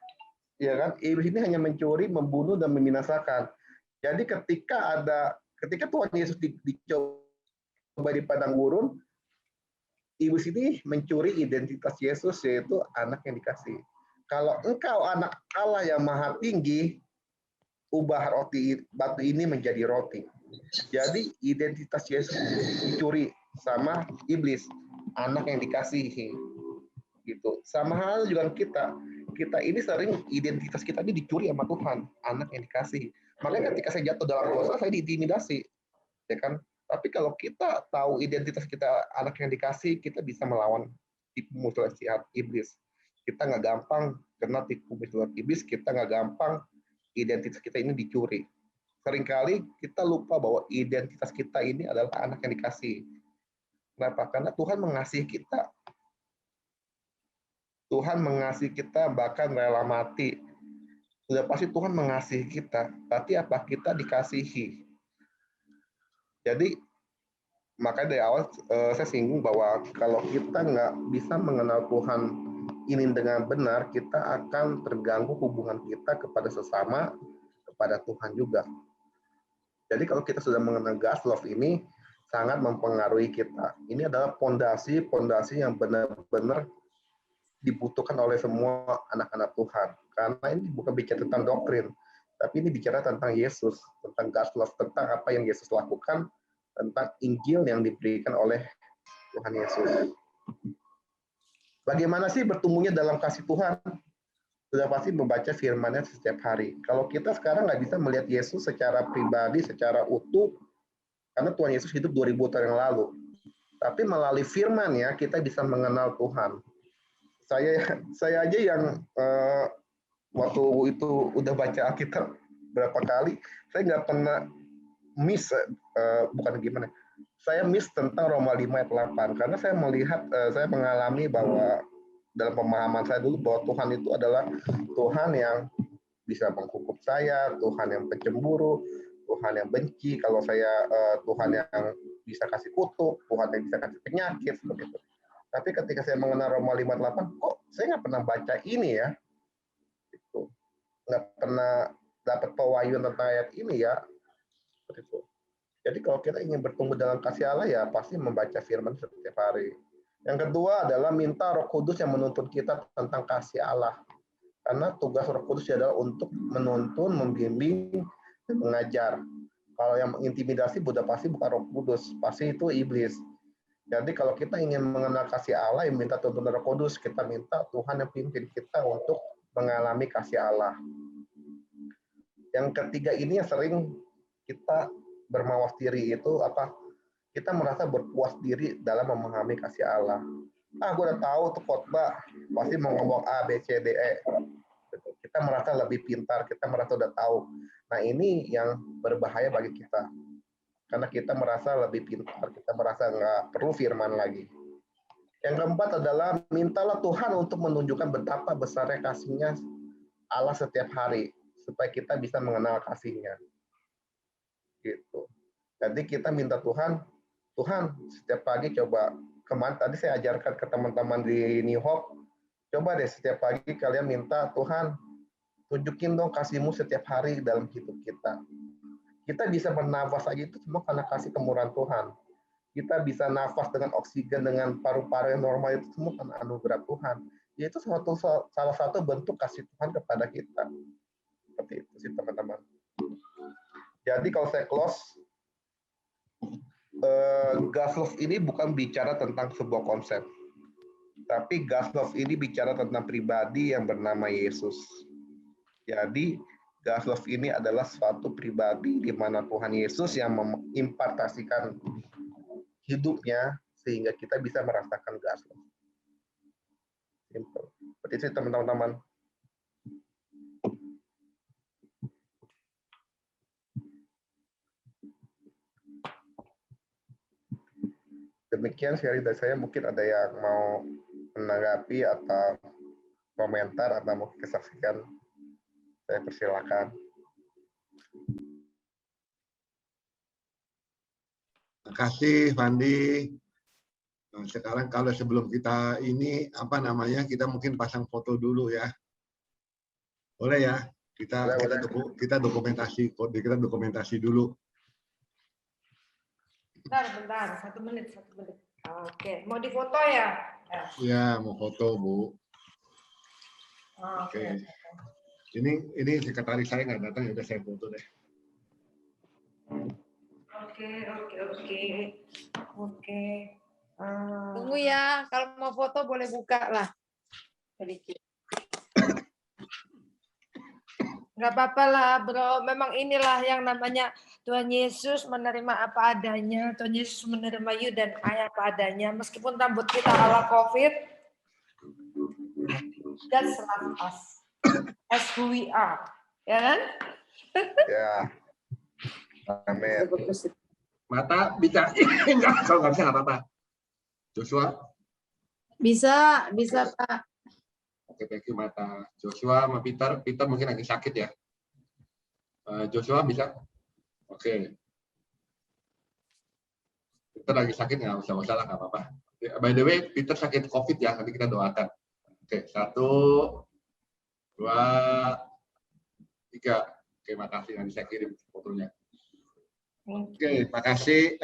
ya kan? Iblis ini hanya mencuri, membunuh, dan membinasakan. Jadi ketika Tuhan Yesus dicoba di padang gurun, iblis ini mencuri identitas Yesus, yaitu anak yang dikasihi. Kalau engkau anak Allah yang maha tinggi, ubah roti batu ini menjadi roti. Jadi identitas Yesus dicuri sama iblis, anak yang dikasihi. Gitu. Sama hal juga kita ini sering identitas kita ini dicuri sama Tuhan, anak yang dikasihi. Makanya ketika saya jatuh dalam dosa, saya diintimidasi, ya kan? Tapi kalau kita tahu identitas kita anak yang dikasihi, kita bisa melawan tipu muslihat iblis. Kita nggak gampang kena tipu muslihat iblis, kita nggak gampang identitas kita ini dicuri. seringkali kita lupa bahwa identitas kita ini adalah anak yang dikasihi. Kenapa? Karena Tuhan mengasihi kita. Tuhan mengasihi kita bahkan rela mati. Sudah pasti Tuhan mengasihi kita. Berarti apa? Kita dikasihi. Jadi makanya dari awal saya singgung bahwa kalau kita nggak bisa mengenal Tuhan ini dengan benar, kita akan terganggu hubungan kita kepada sesama, kepada Tuhan juga. Jadi kalau kita sudah mengenal God's love ini, sangat mempengaruhi kita. Ini adalah pondasi yang benar-benar dibutuhkan oleh semua anak-anak Tuhan. Karena ini bukan bicara tentang doktrin, tapi ini bicara tentang Yesus, tentang God's love, tentang apa yang Yesus lakukan, tentang Injil yang diberikan oleh Tuhan Yesus. Bagaimana sih bertumbuhnya dalam kasih Tuhan? Sudah pasti membaca firman-Nya setiap hari. Kalau kita sekarang nggak bisa melihat Yesus secara pribadi, secara utuh, karena Tuhan Yesus hidup 2000 tahun yang lalu. Tapi melalui firman-Nya kita bisa mengenal Tuhan. Saya aja yang waktu itu udah baca Alkitab berapa kali, saya nggak pernah miss, saya miss tentang Roma 5 ayat 8, karena saya melihat, saya mengalami bahwa dalam pemahaman saya dulu bahwa Tuhan itu adalah Tuhan yang bisa menghukum saya, Tuhan yang pencemburu, Tuhan yang benci, kalau saya Tuhan yang bisa kasih kutuk, Tuhan yang bisa kasih penyakit, seperti itu. Tapi ketika saya mengenal Roma 5 ayat 8, kok saya nggak pernah baca ini ya, gitu. Nggak pernah dapat pewahyuan tentang ayat ini ya, seperti itu. Jadi kalau kita ingin bertumbuh dalam kasih Allah ya pasti membaca firman setiap hari. Yang kedua adalah minta Roh Kudus yang menuntun kita tentang kasih Allah. Karena tugas Roh Kudus adalah untuk menuntun, membimbing, dan mengajar. Kalau yang mengintimidasi sudah pasti bukan Roh Kudus, pasti itu iblis. Jadi kalau kita ingin mengenal kasih Allah, yang minta tuntunan Roh Kudus, kita minta Tuhan yang pimpin kita untuk mengalami kasih Allah. Yang ketiga ini yang sering kita bermawas diri itu apa? Kita merasa berpuas diri dalam memahami kasih Allah. Gue udah tahu tuh khotbah, pasti mau ngomong A, B, C, D, E. Kita merasa lebih pintar, kita merasa udah tahu. Nah ini yang berbahaya bagi kita. Karena kita merasa lebih pintar, kita merasa nggak perlu firman lagi. Yang keempat adalah mintalah Tuhan untuk menunjukkan betapa besarnya kasih-Nya Allah setiap hari, supaya kita bisa mengenal kasih-Nya. Gitu. Jadi kita minta Tuhan setiap pagi coba, kemarin tadi saya ajarkan ke teman-teman di New Hope, coba deh setiap pagi kalian minta Tuhan tunjukin dong kasih-Mu setiap hari dalam hidup kita. Kita bisa bernafas aja itu semua karena kasih kemurahan Tuhan. Kita bisa nafas dengan oksigen, dengan paru-paru yang normal itu semua karena anugerah Tuhan. Itu salah satu bentuk kasih Tuhan kepada kita. Seperti itu sih teman-teman. Jadi kalau saya close, God's love ini bukan bicara tentang sebuah konsep, tapi God's love ini bicara tentang pribadi yang bernama Yesus. Jadi God's love ini adalah suatu pribadi di mana Tuhan Yesus yang mengimpartasikan hidupnya sehingga kita bisa merasakan God's love. Simple. Seperti itu teman-teman. Demikian sharing dari saya, mungkin ada yang mau menanggapi atau komentar atau mau kesaksikan, saya persilakan. Terima kasih Fandi. Nah, sekarang kalau sebelum kita ini kita mungkin pasang foto dulu ya. Boleh ya? Kita dokumentasi dulu. Bentar, 1 menit. Oke, mau difoto ya? Ya, mau foto, Bu. Oke. Ini sekretaris saya nggak datang, ya udah saya foto deh. Oke. Tunggu ya, kalau mau foto boleh buka lah. Sedikit. Nggak apa-apa lah, bro. Memang inilah yang namanya Tuhan Yesus menerima apa adanya. Tuhan Yesus menerima you dan I apa adanya. Meskipun rambut kita ala COVID, God loves us as who we are. Ya kan? Ya. Amin. Mata bisa enggak, kalau nggak bisa nggak apa-apa. Joshua, Bisa Pak. oke, thank you Mata. Joshua sama Peter mungkin lagi sakit ya. Joshua bisa? Oke. Peter lagi sakit nggak usah lah, nggak apa-apa. By the way, Peter sakit COVID ya, nanti kita doakan. Oke, 1, 2, 3. Oke, makasih, nanti saya kirim fotonya. Oke, makasih.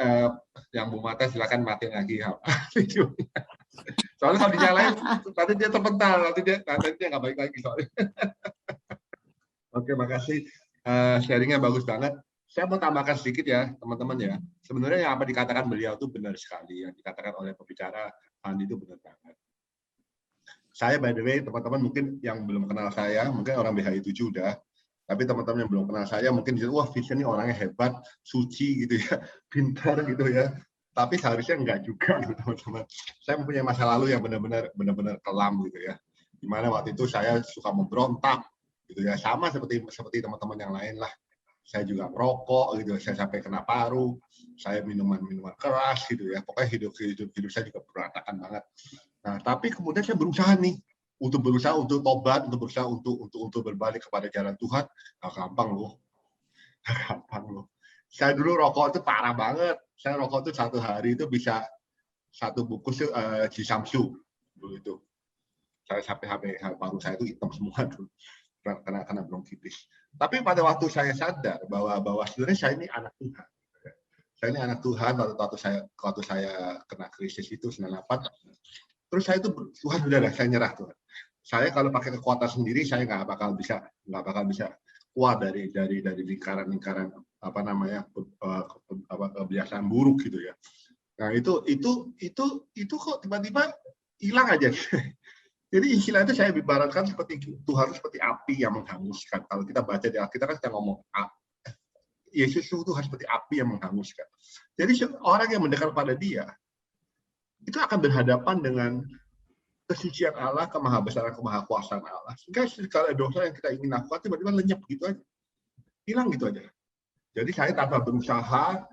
Yang Bu Mata silakan matiin lagi videonya. Soalnya kalau dinyalain, nanti dia terpental, nanti dia nggak balik lagi soalnya. Oke, makasih. Sharingnya bagus banget. Saya mau tambahkan sedikit ya, teman-teman ya. Sebenarnya yang apa dikatakan beliau itu benar sekali. Yang dikatakan oleh pembicara Andi itu benar banget. Saya by the way, teman-teman mungkin yang belum kenal saya, mungkin orang BHI 7 udah. Tapi teman-teman yang belum kenal saya mungkin wah Vision ini orangnya hebat, suci gitu ya, pintar gitu ya. Tapi seharusnya enggak juga gitu teman-teman. Saya mempunyai masa lalu yang benar-benar kelam gitu ya. Dimana waktu itu saya suka memberontak gitu ya, sama seperti teman-teman yang lain lah. Saya juga merokok gitu, saya sampai kena paru, saya minuman keras gitu ya. Pokoknya hidup saya juga berantakan banget. Nah, tapi kemudian saya berusaha nih untuk tobat, untuk berusaha untuk berbalik kepada jalan Tuhan. Nggak gampang loh. Saya dulu rokok itu parah banget. Saya rokok itu 1 hari itu bisa 1 bungkus Jisamsu dulu itu. Saya sampai paru saya itu hitam semua dulu karena bronkitis. Tapi pada waktu saya sadar bahwa sebenarnya saya ini anak Tuhan. Saya ini anak Tuhan waktu saya kena krisis itu 98. Terus saya itu Tuhan udah saya nyerah Tuhan. Saya kalau pakai kekuatan sendiri saya nggak bakal bisa keluar dari lingkaran apa namanya kebiasaan buruk gitu ya. Nah itu kok tiba-tiba hilang aja. Jadi istilah itu saya ibaratkan seperti Tuhan seperti api yang menghanguskan. Kalau kita baca di Alkitab kan kita ngomong Yesus itu Tuhan seperti api yang menghanguskan. Jadi orang yang mendekat pada Dia itu akan berhadapan dengan kesucian Allah, kemahabesaran, kemahakuasaan Allah. Sehingga segala dosa yang kita ingin lakukan tiba-tiba lenyap gitu aja. Hilang gitu aja. Jadi saya tanpa berusaha,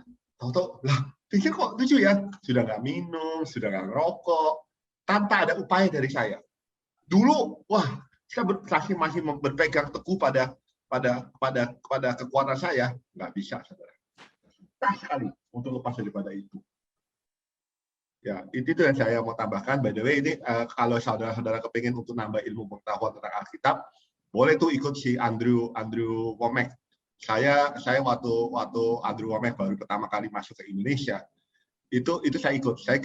tahu-tahu, pikir kok lucu ya, sudah nggak minum, sudah nggak ngerokok, tanpa ada upaya dari saya. Dulu, wah, saya masih berpegang teguh pada kekuatan saya, nggak bisa, saudara. Susah sekali untuk lepas daripada itu. Ya, itu yang saya mau tambahkan. By the way, ini kalau saudara-saudara kepingin untuk nambah ilmu pengetahuan tentang Alkitab, boleh tuh ikut si Andrew Womack. Saya waktu Andrew Womack baru pertama kali masuk ke Indonesia, itu saya ikut. Saya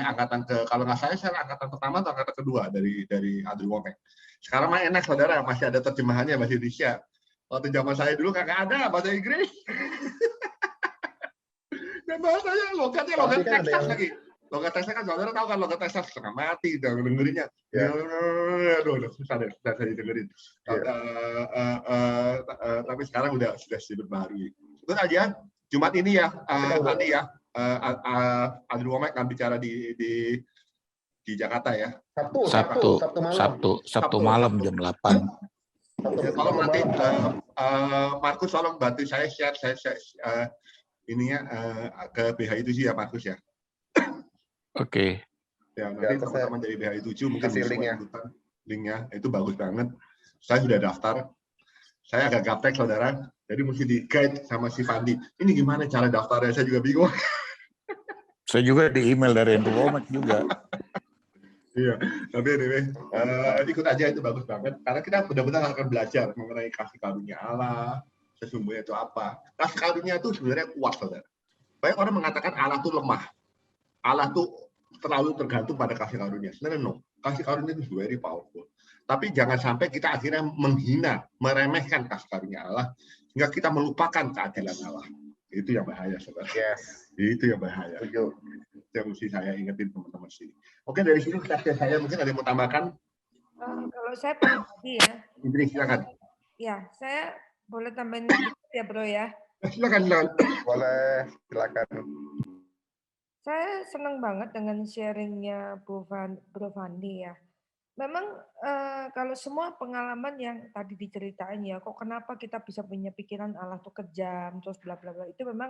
angkatan kalau nggak saya angkatan pertama atau angkatan kedua dari Andrew Womack. Sekarang mah enak saudara, masih ada terjemahannya bahasa Indonesia. Waktu zaman saya dulu kagak ada bahasa Inggris. Dan bahasanya logat Texas lagi. Logat Texas kan saudara tahu kan logat Texas setengah mati dengerinnya. Ya. Aduh, susah saya dengerin. Tapi sekarang sudah diperbarui. Itu aja. Jumat ini ya, tadi ya, Andrew Womack akan bicara di Jakarta ya. Sabtu malam jam 8. Ya, tolong nanti Markus tolong bantu saya share ininya ke BHI 7 ya Markus ya. Oke. Ya nanti teman-teman dari BHI 7 mungkin bisa linknya itu bagus banget. Saya sudah daftar. Saya agak gaptek saudara. Jadi mesti di guide sama si Fandi. Ini gimana cara daftarnya? Saya juga bingung. Saya juga di email dari Andrew Womack juga. Iya, tapi anyway, ikut aja itu bagus banget. Karena kita benar-benar akan belajar mengenai kasih karunia Allah. Sesungguhnya itu apa? Kasih karunia itu sebenarnya kuat, saudara. Banyak orang mengatakan Allah itu lemah. Allah itu terlalu tergantung pada kasih karunia. Sebenarnya no. Kasih karunia itu very powerful. Tapi jangan sampai kita akhirnya menghina, meremehkan kasih karunia Allah, sehingga kita melupakan keadilan Allah. Itu yang bahaya, saudara. Yes. Itu yang bahaya. Itu yang mesti saya ingetin teman-teman sini. Oke, dari sini saya mungkin ada yang mau tambahkan. Kalau saya pribadi ya. Indri, silakan. Ya, saya boleh tambahin sedikit ya, Bro ya. Silakan. Boleh, silakan. Saya senang banget dengan sharingnya Bro Fandi ya. memang kalau semua pengalaman yang tadi diceritain ya, kok kenapa kita bisa punya pikiran Allah tuh kejam, terus bla bla bla, itu memang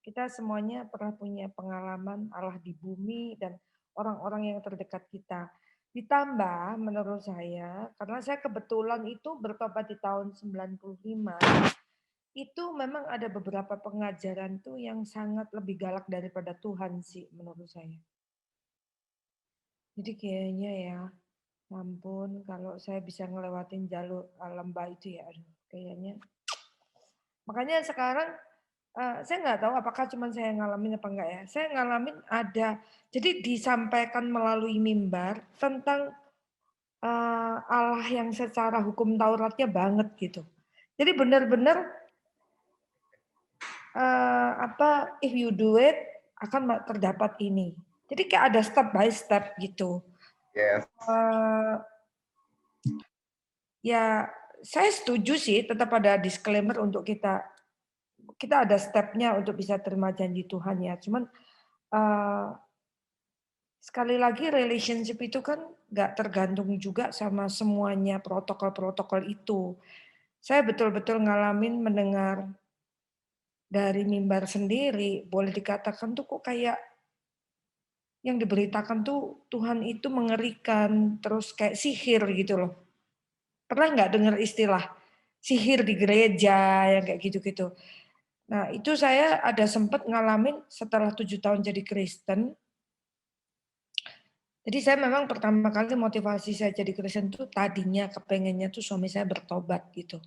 kita semuanya pernah punya pengalaman Allah di bumi dan orang-orang yang terdekat kita. Ditambah menurut saya, karena saya kebetulan itu bertobat di tahun 95, itu memang ada beberapa pengajaran tuh yang sangat lebih galak daripada Tuhan sih menurut saya. Jadi kayaknya ya, ampun kalau saya bisa ngelewatin jalur lembah itu ya, aduh kayaknya. Makanya sekarang saya nggak tahu apakah cuma saya ngalamin apa enggak ya. Saya ngalamin ada, jadi disampaikan melalui mimbar tentang Allah yang secara hukum Tauratnya banget gitu. Jadi benar-benar if you do it akan terdapat ini. Jadi kayak ada step by step gitu. Yes. Ya saya setuju sih, tetap ada disclaimer untuk kita ada stepnya untuk bisa terima janji Tuhan ya. Cuman sekali lagi relationship itu kan nggak tergantung juga sama semuanya protokol-protokol itu. Saya betul-betul ngalamin mendengar dari mimbar sendiri, boleh dikatakan tuh kok kayak yang diberitakan tuh Tuhan itu mengerikan, terus kayak sihir gitu loh. Pernah nggak dengar istilah sihir di gereja yang kayak gitu-gitu? Nah itu saya ada sempat ngalamin setelah 7 tahun jadi Kristen. Jadi saya memang pertama kali motivasi saya jadi Kristen tuh tadinya kepengennya tuh suami saya bertobat gitu.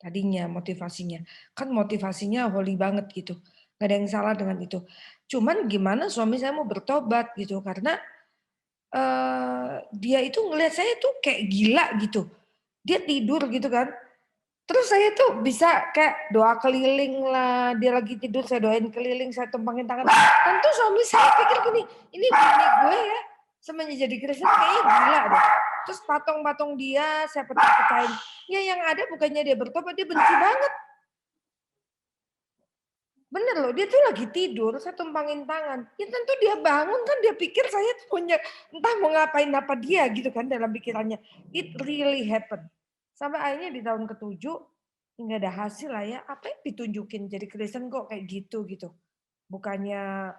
Tadinya motivasinya. Kan motivasinya holy banget gitu. Gak ada yang salah dengan itu. Cuman gimana suami saya mau bertobat gitu. Karena dia itu ngelihat saya tuh kayak gila gitu. Dia tidur gitu kan. Terus saya tuh bisa kayak doa keliling lah. Dia lagi tidur saya doain keliling, saya tumpangin tangan. Tentu suami saya pikir gini, ini bini gue ya. Semenjak jadi Kristen kayaknya gila deh. Terus patung-patung dia saya pecah-pecahin. Ya yang ada bukannya dia bertobat, dia benci banget. Bener loh, dia tuh lagi tidur, saya tumpangin tangan. Ya tentu dia bangun kan, dia pikir saya tuh punya, entah mau ngapain apa dia gitu kan dalam pikirannya. It really happened. Sampai akhirnya di tahun ke-7, nggak ada hasil lah ya. Apa yang ditunjukin jadi Kristen kok kayak gitu. Bukannya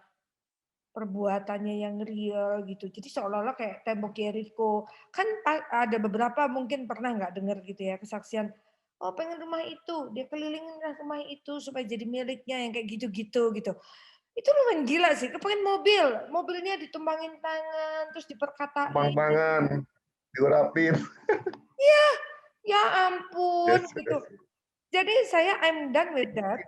perbuatannya yang real gitu. Jadi seolah-olah kayak tembok Jericho. Kan ada beberapa mungkin pernah nggak dengar gitu ya kesaksian. Oh pengen rumah itu, dia kelilingin rumah itu supaya jadi miliknya yang kayak gitu-gitu gitu. Itu lumayan gila sih. Kepengen mobilnya ditumbangin tangan, terus diperkatain. Tumpang-tangan, diurapin. Iya, ya ampun Yes, gitu. yes. Jadi saya I'm done with that.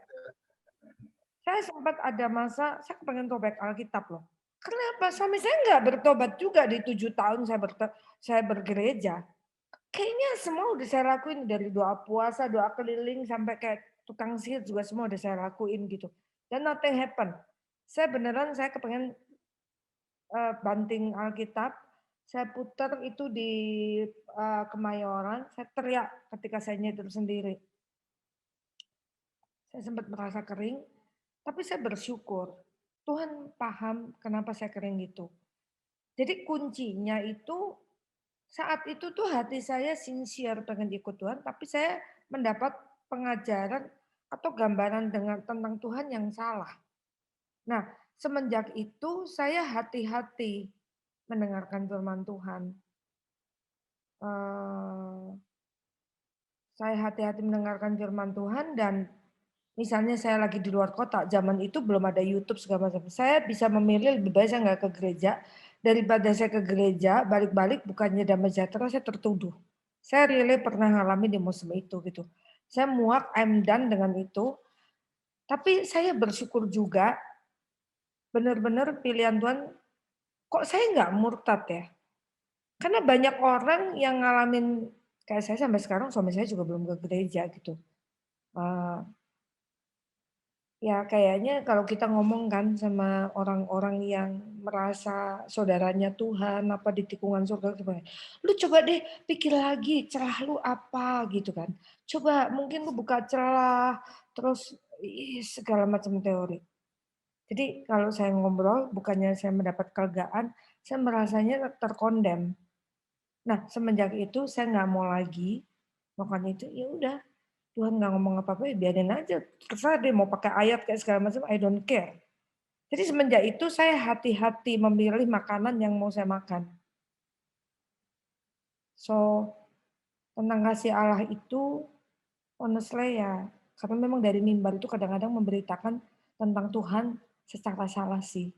Saya sempat ada masa, saya pengen tobat Alkitab loh. Kenapa? Suami saya nggak bertobat juga di 7 tahun saya bergereja. Kayaknya semua udah saya lakuin dari doa puasa, doa keliling, sampai kayak tukang sihir juga semua udah saya lakuin gitu. Dan nothing happen. Saya kepengen banting Alkitab, saya putar itu di Kemayoran, saya teriak ketika saya nyetir sendiri. Saya sempat merasa kering, tapi saya bersyukur. Tuhan paham kenapa saya kering gitu. Jadi kuncinya itu saat itu tuh hati saya sincere pengen ikut Tuhan, tapi saya mendapat pengajaran atau gambaran tentang Tuhan yang salah. Nah, semenjak itu saya hati-hati mendengarkan firman Tuhan. Saya hati-hati mendengarkan firman Tuhan dan misalnya saya lagi di luar kota, zaman itu belum ada YouTube segala macam. Saya bisa memilih lebih baik saya nggak ke gereja daripada saya ke gereja balik-balik bukannya damai sejahtera, saya tertuduh. Saya really pernah ngalami di musim itu gitu. Saya muak, I'm done dengan itu. Tapi saya bersyukur juga benar-benar pilihan Tuhan. Kok saya nggak murtad ya? Karena banyak orang yang ngalamin kayak saya sampai sekarang suami saya juga belum ke gereja gitu. Ya kayaknya kalau kita ngomong kan sama orang-orang yang merasa saudaranya Tuhan, apa di tikungan surga, lu coba deh pikir lagi celah lu apa gitu kan. Coba mungkin lu buka celah, terus segala macam teori. Jadi kalau saya ngobrol, bukannya saya mendapat kelegaan, saya merasanya terkondem. Nah, semenjak itu saya nggak mau lagi makanya itu, ya udah Tuhan nggak ngomong apa-apa, ya biarin aja. Terserah dia mau pakai ayat kayak segala macam, I don't care. Jadi semenjak itu saya hati-hati memilih makanan yang mau saya makan. So, tentang kasih Allah itu, honestly ya, karena memang dari mimbar itu kadang-kadang memberitakan tentang Tuhan secara salah sih.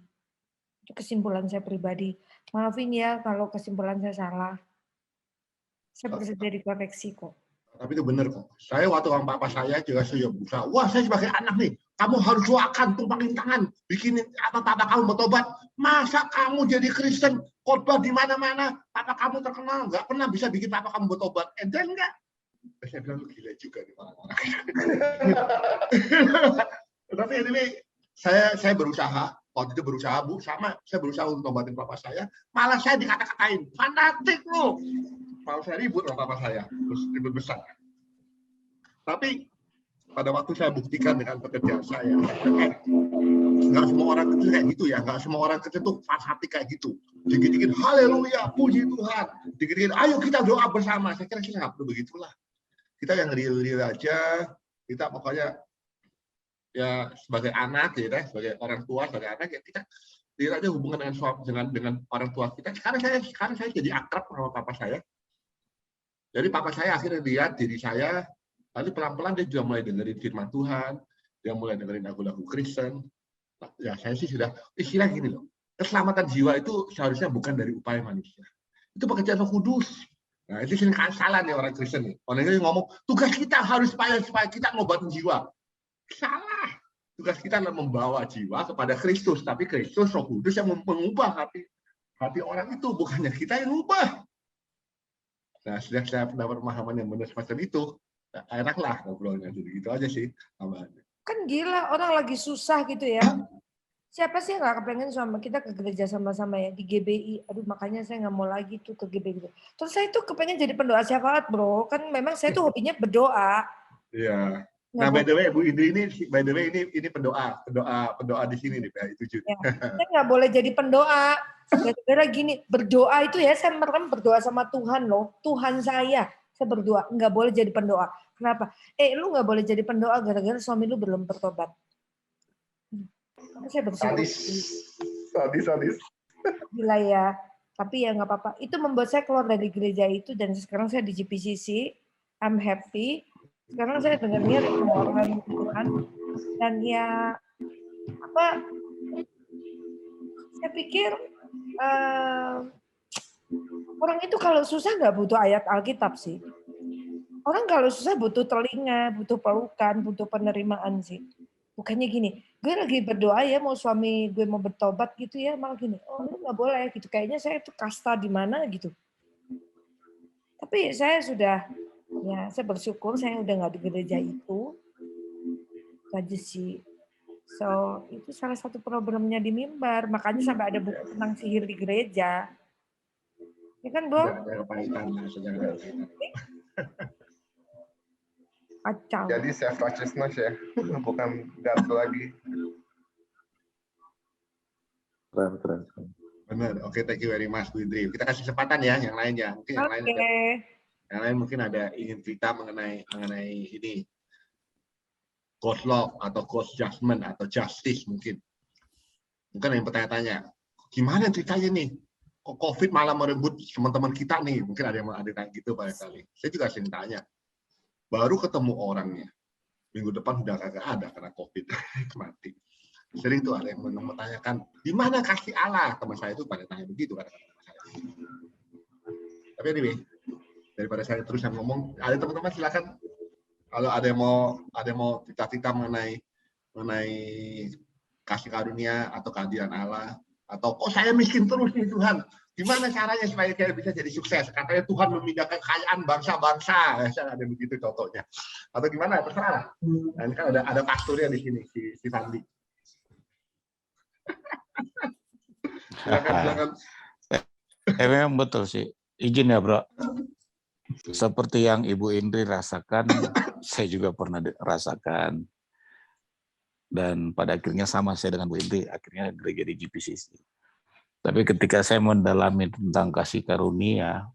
Itu kesimpulan saya pribadi. Maafin ya kalau kesimpulan saya salah. Saya bersedia dikoreksi kok. Tapi itu benar kok. Saya waktu sama papa saya juga berusaha. Wah, saya sebagai anak nih, kamu harus doakan, tumpangin tangan, bikinin apa papa kamu bertobat. Masa kamu jadi Kristen, khotbah di mana-mana, papa kamu terkenal, nggak pernah bisa bikin papa kamu bertobat. Dan enggak. Saya bilang, lu gila juga nih orang-orang. Tapi anyway, saya berusaha, waktu itu berusaha, Bu, sama saya berusaha untuk tobatin papa saya, malah saya dikata-katain, fanatik lu. Malah saya ribut sama papa saya, terus ribut besar. Tapi pada waktu saya buktikan dengan pekerjaan saya, nggak semua orang kecil kayak gitu ya, nggak semua orang kecil tuh fanatik kayak gitu. Dikit-dikit haleluya, puji Tuhan, dikit-dikit ayo kita doa bersama. Saya kira kita nggak perlu begitulah. Kita yang real aja, kita pokoknya ya sebagai anak, ya, sebagai orang tua, sebagai anak ya kita lihat aja hubungan dengan orang tua kita. Sekarang saya jadi akrab sama papa saya. Jadi papa saya akhirnya lihat diri saya, lalu pelan-pelan dia juga mulai dengerin firman Tuhan, dia mulai dengerin lagu-lagu Kristen. Ya saya sih sudah istilah gini loh, keselamatan jiwa itu seharusnya bukan dari upaya manusia, itu pekerjaan Roh Kudus. Nah itu sering salah nih orang Kristen nih. Orang ini ngomong tugas kita harus supaya kita ngobatin jiwa. Salah. Tugas kita adalah membawa jiwa kepada Kristus, tapi Kristus Roh Kudus yang mengubah hati orang itu, bukannya kita yang mengubah. Nah, sudah saya mendapat pemahaman yang benar semacam itu, enaklah ngobrolnya jadi gitu aja sih. Kan gila, orang lagi susah gitu ya. Siapa sih yang nggak kepengen sama kita ke gereja sama-sama ya di GBI? Aduh, makanya saya nggak mau lagi tuh ke GBI. Terus saya tuh kepengen jadi pendoa syafaat, bro. Kan memang saya tuh hobinya berdoa. Iya. Nah, by the way, Bu Indri ini pendoa di sini nih, PHI 7. Ya, saya nggak boleh jadi pendoa. Gara-gara gini, berdoa itu ya, saya merem berdoa sama Tuhan loh. Tuhan saya berdoa. Nggak boleh jadi pendoa. Kenapa? Lu nggak boleh jadi pendoa gara-gara suami lu belum bertobat. Saya bersyukur. Sadis. Gila ya. Tapi ya nggak apa-apa. Itu membuat saya keluar dari gereja itu dan sekarang saya di GPCC. I'm happy. Sekarang saya dengarnya orang Tuhan. Dan ya saya pikir orang itu kalau susah nggak butuh ayat Alkitab sih. Orang kalau susah butuh telinga, butuh pelukan, butuh penerimaan sih. Bukannya gini, gue lagi berdoa ya mau suami gue mau bertobat gitu ya, malah gini, oh lu nggak boleh gitu. Kayaknya saya itu kasta di mana gitu. Tapi saya sudah, ya saya bersyukur saya udah nggak di gereja itu. Aja sih. So, itu salah satu problemnya di mimbar. Makanya sampai ada buku tentang sihir di gereja. Ya kan, Bro? Kacau. Jadi self-righteousness ya, bukan God lagi. Keren. Benar. Oke, thank you very much, Bu Indri. Kita kasih kesempatan ya, yang lain ya. Mungkin yang lain mungkin ada ingin cerita mengenai ini. God's love atau God's judgment atau justice mungkin. Mungkin ada yang bertanya-tanya, gimana ceritanya nih? Kok COVID malah merebut teman-teman kita nih? Mungkin ada yang tanya gitu barangkali. Saya juga sering tanya. Baru ketemu orangnya. Minggu depan sudah kagak ada karena COVID. Mati. Sering tuh ada yang menanyakan, di mana kasih Allah? Teman saya itu pada tanya begitu kadang-kadang sama saya. Tapi anyway, daripada saya terus yang ngomong, ada teman-teman silakan. Kalau ada yang mau cerita-cerita mengenai kasih karunia atau kehadiran Allah, atau kok saya miskin terus nih Tuhan, gimana caranya supaya saya bisa jadi sukses? Katanya Tuhan memindahkan kekayaan bangsa-bangsa, saya ada begitu contohnya. Atau gimana? Terserah. Nah, ini kan ada pastornya di sini, si Sandi. Silakan. Memang betul sih. Izin ya, Bro. Seperti yang Ibu Indri rasakan, saya juga pernah rasakan. Dan pada akhirnya sama saya dengan Bu Indri, akhirnya gereja di GPCC. Tapi ketika saya mendalami tentang kasih karunia,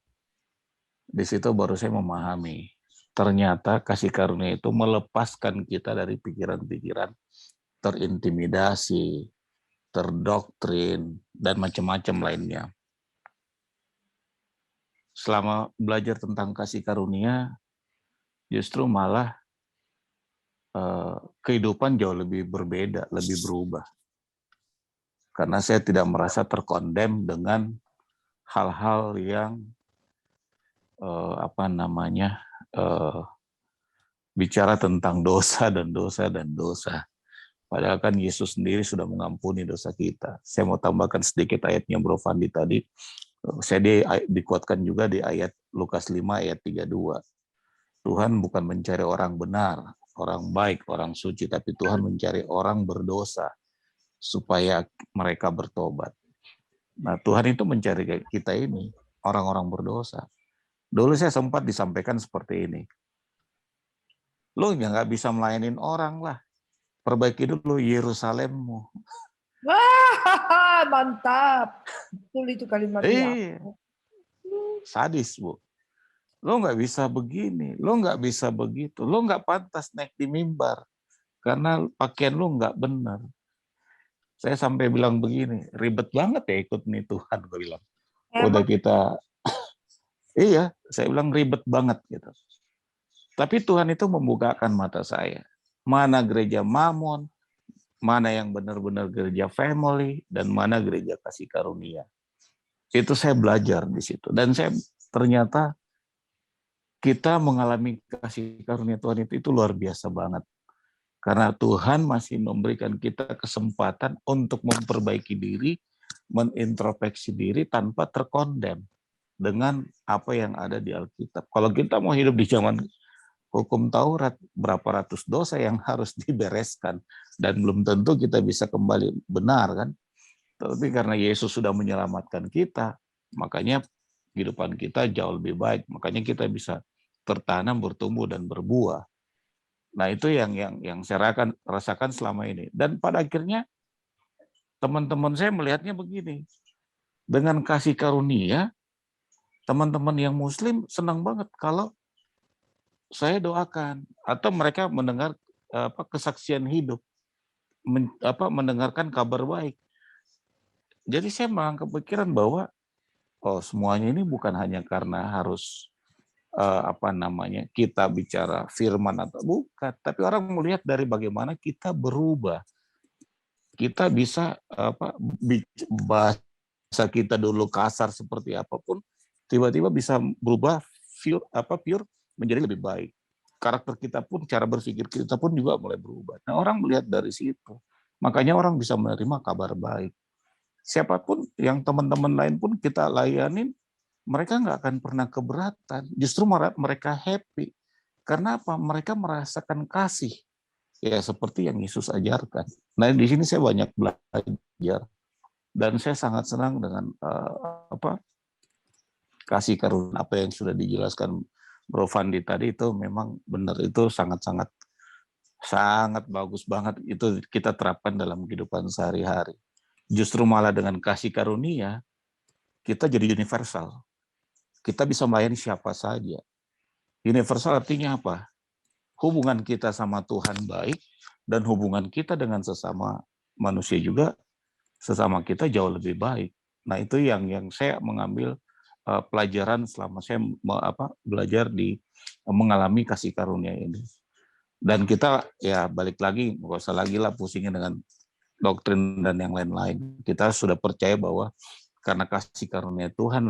Di situ baru saya memahami. Ternyata kasih karunia itu melepaskan kita dari pikiran-pikiran terintimidasi, terdoktrin, dan macam-macam lainnya. Selama belajar tentang kasih karunia, justru malah kehidupan jauh lebih berbeda, lebih berubah. Karena saya tidak merasa terkondem dengan hal-hal yang bicara tentang dosa dan dosa dan dosa. Padahal kan Yesus sendiri sudah mengampuni dosa kita. Saya mau tambahkan sedikit ayatnya Bro Fandi tadi. Saya dikuatkan juga di ayat Lukas 5 ayat 32. Tuhan bukan mencari orang benar, orang baik, orang suci, tapi Tuhan mencari orang berdosa supaya mereka bertobat. Nah, Tuhan itu mencari kita ini, orang-orang berdosa. Dulu saya sempat disampaikan seperti ini. Lo nggak bisa melayanin orang lah. Perbaiki dulu Yerusalemmu. Wah, mantap. Betul itu kalimatnya. Sadis, Bu. Lo nggak bisa begini, lo nggak bisa begitu, lo nggak pantas naik di mimbar karena pakaian lo nggak benar. Saya sampai bilang begini, ribet banget ya ikut nih Tuhan, gue bilang. Udah kita, iya, saya bilang ribet banget gitu. Tapi Tuhan itu membukakan mata saya. Mana gereja Mamon, mana yang benar-benar gereja family, dan mana gereja kasih karunia. Itu saya belajar di situ. Dan saya ternyata kita mengalami kasih karunia Tuhan itu luar biasa banget. Karena Tuhan masih memberikan kita kesempatan untuk memperbaiki diri, menintrospeksi diri tanpa terkondem dengan apa yang ada di Alkitab. Kalau kita mau hidup di zaman hukum Taurat, berapa ratus dosa yang harus dibereskan. Dan belum tentu kita bisa kembali benar kan. Tapi karena Yesus sudah menyelamatkan kita, makanya kehidupan kita jauh lebih baik. Makanya kita bisa tertanam, bertumbuh, dan berbuah. Nah itu yang saya rasakan selama ini. Dan pada akhirnya teman-teman saya melihatnya begini. Dengan kasih karunia, teman-teman yang Muslim senang banget kalau saya doakan. Atau mereka mendengar kesaksian hidup. Mendengarkan kabar baik. Jadi saya malah kepikiran bahwa semuanya ini bukan hanya karena harus kita bicara firman atau bukan, tapi orang melihat dari bagaimana kita berubah. Kita bisa bahasa kita dulu kasar seperti apapun, tiba-tiba bisa berubah pure menjadi lebih baik. Karakter kita pun, cara berpikir kita pun juga mulai berubah. Nah, orang melihat dari situ. Makanya orang bisa menerima kabar baik. Siapapun yang teman-teman lain pun kita layanin, mereka nggak akan pernah keberatan. Justru mereka happy. Karena apa? Mereka merasakan kasih. Ya seperti yang Yesus ajarkan. Nah di sini saya banyak belajar. Dan saya sangat senang dengan kasih karunia apa yang sudah dijelaskan Bro Fandi tadi itu memang benar. Itu sangat-sangat bagus banget. Itu kita terapkan dalam kehidupan sehari-hari. Justru malah dengan kasih karunia, kita jadi universal. Kita bisa melayani siapa saja. Universal artinya apa? Hubungan kita sama Tuhan baik, dan hubungan kita dengan sesama manusia juga, sesama kita jauh lebih baik. Nah itu yang saya mengambil pelajaran selama saya belajar mengalami kasih karunia ini. Dan kita ya balik lagi, nggak usah lagi lah pusingin dengan doktrin dan yang lain-lain. Kita sudah percaya bahwa karena kasih karunia Tuhan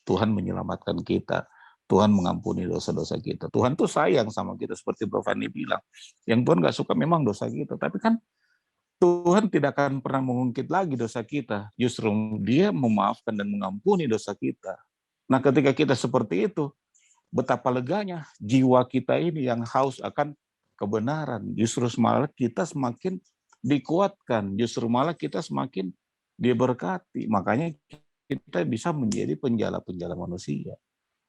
Tuhan menyelamatkan kita. Tuhan mengampuni dosa-dosa kita. Tuhan tuh sayang sama kita seperti Bro Fandi bilang. Yang Tuhan nggak suka memang dosa kita. Tapi kan Tuhan tidak akan pernah mengungkit lagi dosa kita. Justru Dia memaafkan dan mengampuni dosa kita. Nah ketika kita seperti itu, betapa leganya jiwa kita ini yang haus akan kebenaran. Justru malah kita semakin dikuatkan. Justru malah kita semakin diberkati. Makanya kita bisa menjadi penjala-penjala manusia.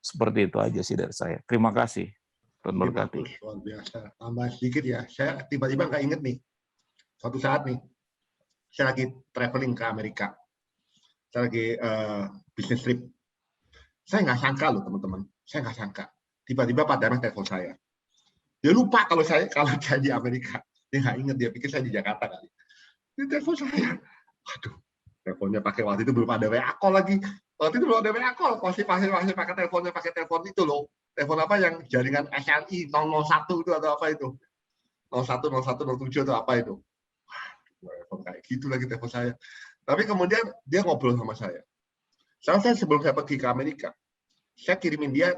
Seperti itu aja sih dari saya. Terima kasih. Tuhan berkati. Luar biasa. Tambah sedikit ya. Saya tiba-tiba nggak inget nih. Suatu saat nih, saya lagi traveling ke Amerika. Saya lagi bisnis trip. Saya nggak sangka loh teman-teman. Saya nggak sangka. Tiba-tiba Pak Damas telepon saya. Dia lupa kalau saya di Amerika. Dia nggak ingat, dia pikir saya di Jakarta kali. Dia telepon saya. Waduh, teleponnya pakai, waktu itu belum ada WA call lagi. Waktu itu belum ada WA call, masih pakai telepon itu loh. Telepon apa yang jaringan SNI 001 itu atau apa itu? 01, 07 atau apa itu? Telepon kayak gitu lagi telepon saya. Tapi kemudian dia ngobrol sama saya. Saya sebelum saya pergi ke Amerika, saya kirimin dia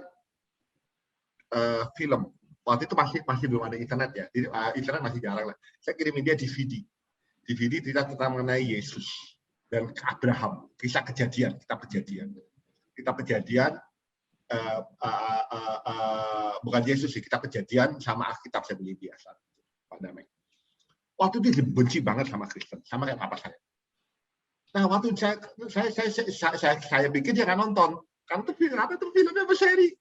film. Waktu itu masih belum ada internet ya. Jadi, internet masih jarang lah. Saya kirimin dia DVD. DVD cerita tentang mengenai Yesus dan Abraham, kisah kejadian, kitab kejadian. Kitab kejadian bukan Yesus sih, kitab kejadian sama Alkitab saya beli biasa. Pak Damai. Waktu dia benci banget sama Kristen, sama kayak papa saya. Nah, waktu saya pikir dia akan nonton, karena itu filmnya berseri.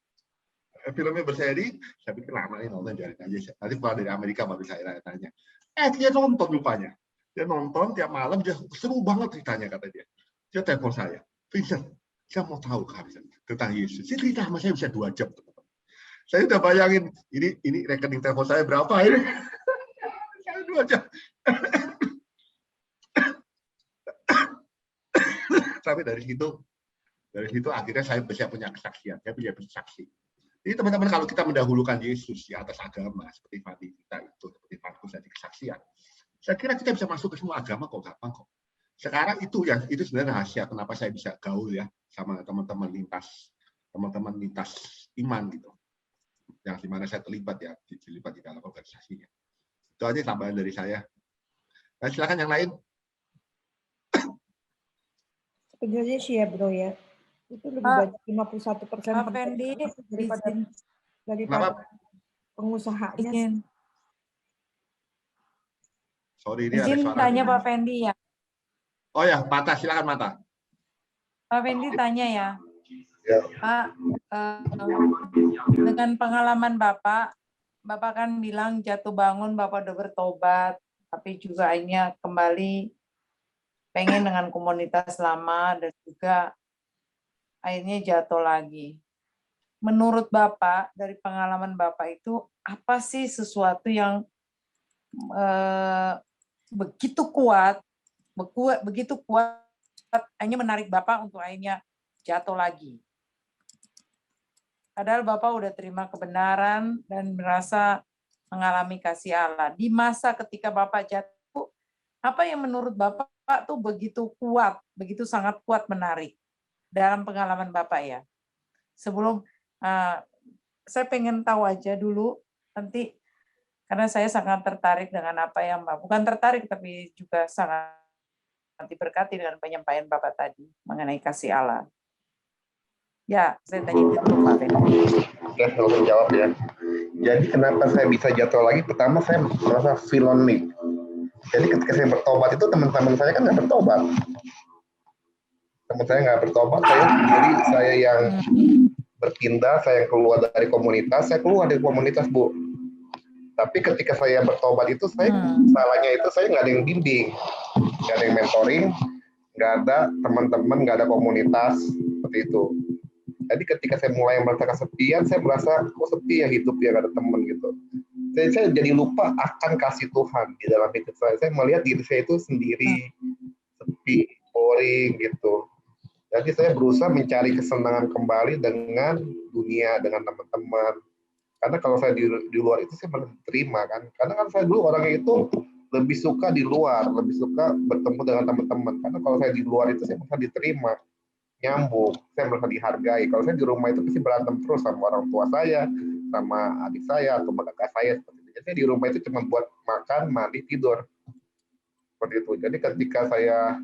Filmnya berseri, saya pikir lama ini nonton, jalan aja. Nanti pulang dari Amerika baru saya tanya. Dia nonton rupanya. Dia nonton tiap malam, dia seru banget ceritanya, kata dia. Dia telepon saya, Vincent, saya mau tahu tentang Yesus. Dia cerita sama saya bisa 2 jam. Saya udah bayangin, ini rekening telepon saya berapa ini? Saya 2 jam. Tapi dari situ akhirnya saya bisa punya kesaksian, saya punya saksi. Jadi teman-teman, kalau kita mendahulukan Yesus di atas agama, seperti Fadi kita itu, seperti Markus tadi kesaksian, saya kira kita bisa masuk ke semua agama kok, gampang kok. Sekarang itu sebenarnya rahasia kenapa saya bisa gaul ya sama teman-teman lintas iman gitu. Yang dimana saya terlibat di dalam organisasinya. Itu aja tambahan dari saya. Nah, silakan yang lain. Sebenarnya sih ya bro ya, itu lebih banyak 51% Pak Fendi daripada pengusahanya. Sorry, ini ada Izin suara. tanya Pak Fendi ya. Oh ya, Mata, silakan Mata. Pak Fendi tanya ya. Ya. Pak, dengan pengalaman Bapak kan bilang jatuh bangun Bapak udah bertobat, tapi juga akhirnya kembali pengen dengan komunitas lama dan juga akhirnya jatuh lagi. Menurut Bapak, dari pengalaman Bapak itu, apa sih sesuatu yang begitu kuat hanya menarik Bapak untuk akhirnya jatuh lagi? Padahal Bapak udah terima kebenaran dan merasa mengalami kasih Allah. Di masa ketika Bapak jatuh, apa yang menurut Bapak tuh begitu kuat, begitu sangat kuat menarik dalam pengalaman Bapak ya? Sebelum saya pengen tahu aja dulu nanti, karena saya sangat tertarik dengan apa yang bukan tertarik tapi juga sangat diberkati dengan penyampaian Bapak tadi mengenai kasih Allah. Ya, saya tanya dulu Pak Fendi. Ya, langsung jawab ya. Jadi kenapa saya bisa jatuh lagi? Pertama saya merasa feel lonely. Jadi ketika saya bertobat itu teman-teman saya kan nggak bertobat. Teman saya nggak bertobat, jadi saya yang berpindah, saya keluar dari komunitas, Bu. Tapi ketika saya bertobat itu, salahnya itu saya nggak ada yang bimbing, nggak ada yang mentoring, nggak ada teman-teman, nggak ada komunitas, seperti itu. Jadi ketika saya mulai merasa kesepian, saya merasa kok sepi ya hidup ya, nggak ada teman gitu. Saya jadi lupa akan kasih Tuhan di dalam hidup saya. Saya melihat diri saya itu sendiri, sepi, boring gitu. Jadi saya berusaha mencari kesenangan kembali dengan dunia, dengan teman-teman. Karena kalau saya di luar itu saya belum terima kan. Karena kan saya dulu orangnya itu lebih suka di luar, lebih suka bertemu dengan teman-teman. Karena kalau saya di luar itu saya merasa diterima, nyambung, saya merasa dihargai. Kalau saya di rumah itu pasti berantem terus sama orang tua saya, sama adik saya atau kakak saya seperti itu. Jadi di rumah itu cuma buat makan, mandi, tidur. Seperti itu. Jadi ketika saya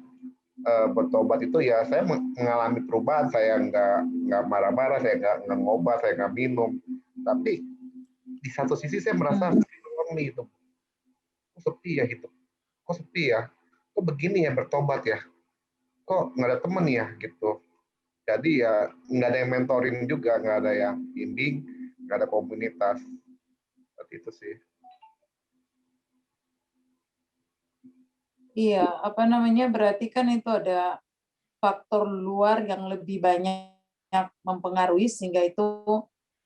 bertobat itu ya saya mengalami perubahan. Saya nggak marah-marah, saya nggak ngobat, saya nggak minum. Tapi di satu sisi saya merasa lonely itu. Kok sepi ya gitu? Kok sepi ya? Kok begini ya bertobat ya? Kok nggak ada teman ya gitu? Jadi ya nggak ada yang mentoring juga, nggak ada yang bimbing, nggak ada komunitas. Seperti itu sih. Iya, berarti kan itu ada faktor luar yang lebih banyak mempengaruhi sehingga itu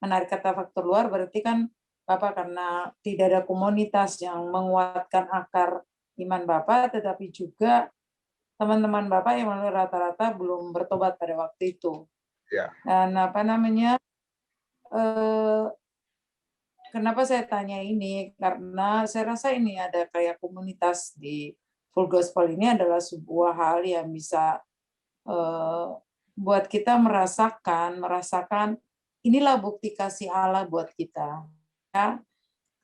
menarik kata faktor luar berarti kan Bapak karena tidak ada komunitas yang menguatkan akar iman Bapak, tetapi juga teman-teman Bapak yang rata-rata belum bertobat pada waktu itu. Ya. Dan kenapa saya tanya ini? Karena saya rasa ini ada kayak komunitas di Full Gospel ini adalah sebuah hal yang bisa buat kita merasakan inilah bukti kasih Allah buat kita. Ya,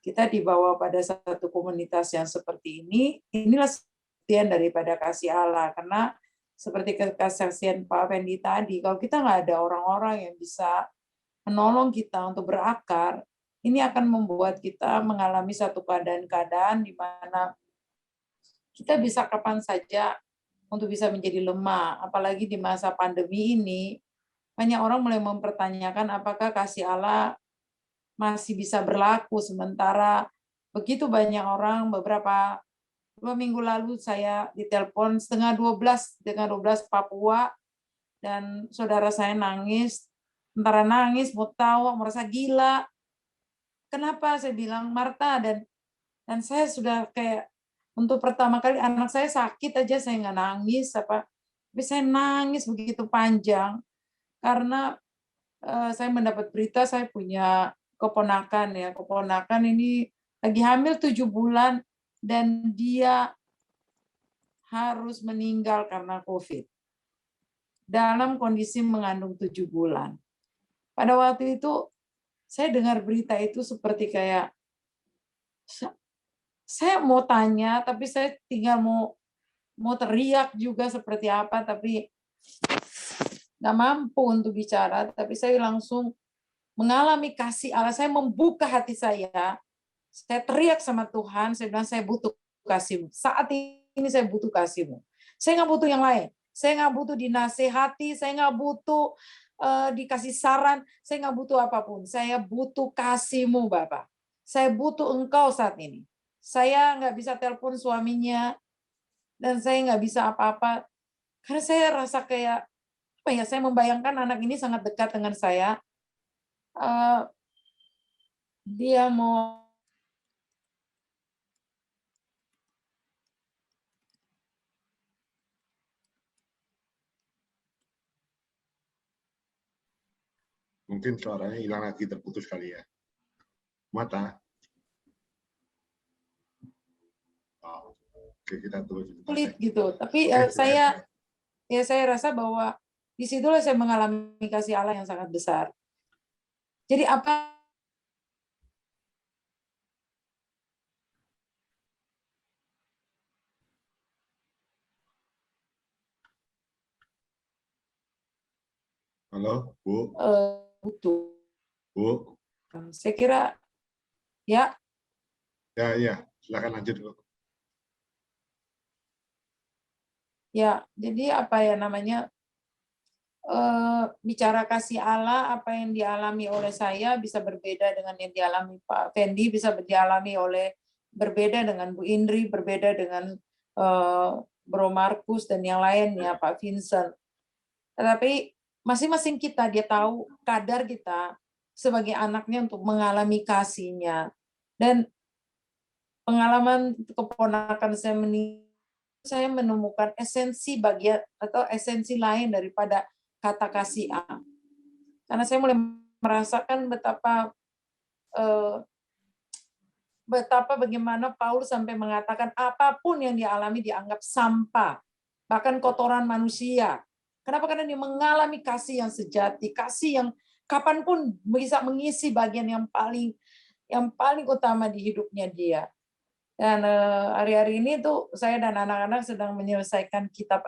kita dibawa pada satu komunitas yang seperti ini, inilah buktian daripada kasih Allah. Karena seperti kesaksian Pak Fendi tadi, kalau kita nggak ada orang-orang yang bisa menolong kita untuk berakar, ini akan membuat kita mengalami satu keadaan-keadaan di mana kita bisa kapan saja untuk bisa menjadi lemah. Apalagi di masa pandemi ini, banyak orang mulai mempertanyakan apakah kasih Allah masih bisa berlaku, sementara begitu banyak orang. Beberapa 2 minggu lalu saya ditelepon setengah 12 Papua, dan saudara saya nangis, antara nangis, mau tawa, merasa gila. Kenapa? Saya bilang, Marta, dan saya sudah kayak, untuk pertama kali anak saya sakit aja saya nggak nangis, tapi saya nangis begitu panjang, karena saya mendapat berita saya punya keponakan ini lagi hamil 7 bulan, dan dia harus meninggal karena COVID dalam kondisi mengandung 7 bulan. Pada waktu itu saya dengar berita itu seperti kayak saya mau tanya, tapi saya tinggal mau teriak juga seperti apa, tapi nggak mampu untuk bicara. Tapi saya langsung mengalami kasih Allah. Saya membuka hati saya teriak sama Tuhan, saya bilang saya butuh kasih-Mu. Saat ini saya butuh kasih-Mu. Saya nggak butuh yang lain. Saya nggak butuh dinasehati, saya nggak butuh dikasih saran, saya nggak butuh apapun. Saya butuh kasih-Mu, Bapak. Saya butuh Engkau saat ini. Saya nggak bisa telepon suaminya, dan saya nggak bisa apa-apa. Karena saya rasa kayak, saya membayangkan anak ini sangat dekat dengan saya. Dia mau Mungkin suaranya hilang lagi, terputus kali ya. Mata. Oh, oke, kita tunggu sebentar. sulit gitu. Tapi saya rasa bahwa disitulah saya mengalami kasih Allah yang sangat besar. Jadi apa Halo, Bu. butuh? Bu. Saya kira ya. Ya, silakan lanjut, Bu. Ya, jadi bicara kasih Allah, apa yang dialami oleh saya bisa berbeda dengan yang dialami Pak Fendi, bisa dialami berbeda dengan Bu Indri, berbeda dengan Bro Markus dan yang lainnya, Pak Vincent. Tetapi masing-masing kita, dia tahu kadar kita sebagai anaknya untuk mengalami kasih-Nya. Dan pengalaman keponakan saya menemukan esensi bagian atau esensi lain daripada kata kasih Allah. Karena saya mulai merasakan betapa bagaimana Paulus sampai mengatakan apapun yang dia alami dianggap sampah, bahkan kotoran manusia. Kenapa? Karena dia mengalami kasih yang sejati, kasih yang kapanpun bisa mengisi bagian yang paling utama di hidupnya dia. Dan hari-hari ini tuh saya dan anak-anak sedang menyelesaikan kitab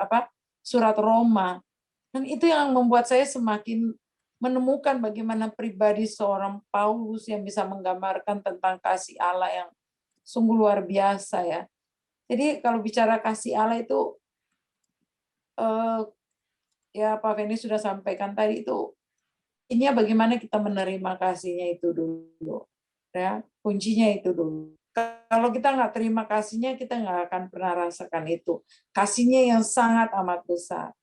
surat Roma. Dan itu yang membuat saya semakin menemukan bagaimana pribadi seorang Paulus yang bisa menggambarkan tentang kasih Allah yang sungguh luar biasa ya. Jadi kalau bicara kasih Allah itu ya Pak Fendi sudah sampaikan tadi, itu ini bagaimana kita menerima kasihnya itu dulu ya, kuncinya itu dulu. Kalau kita nggak terima kasihnya, kita nggak akan pernah rasakan itu, kasihnya yang sangat amat besar.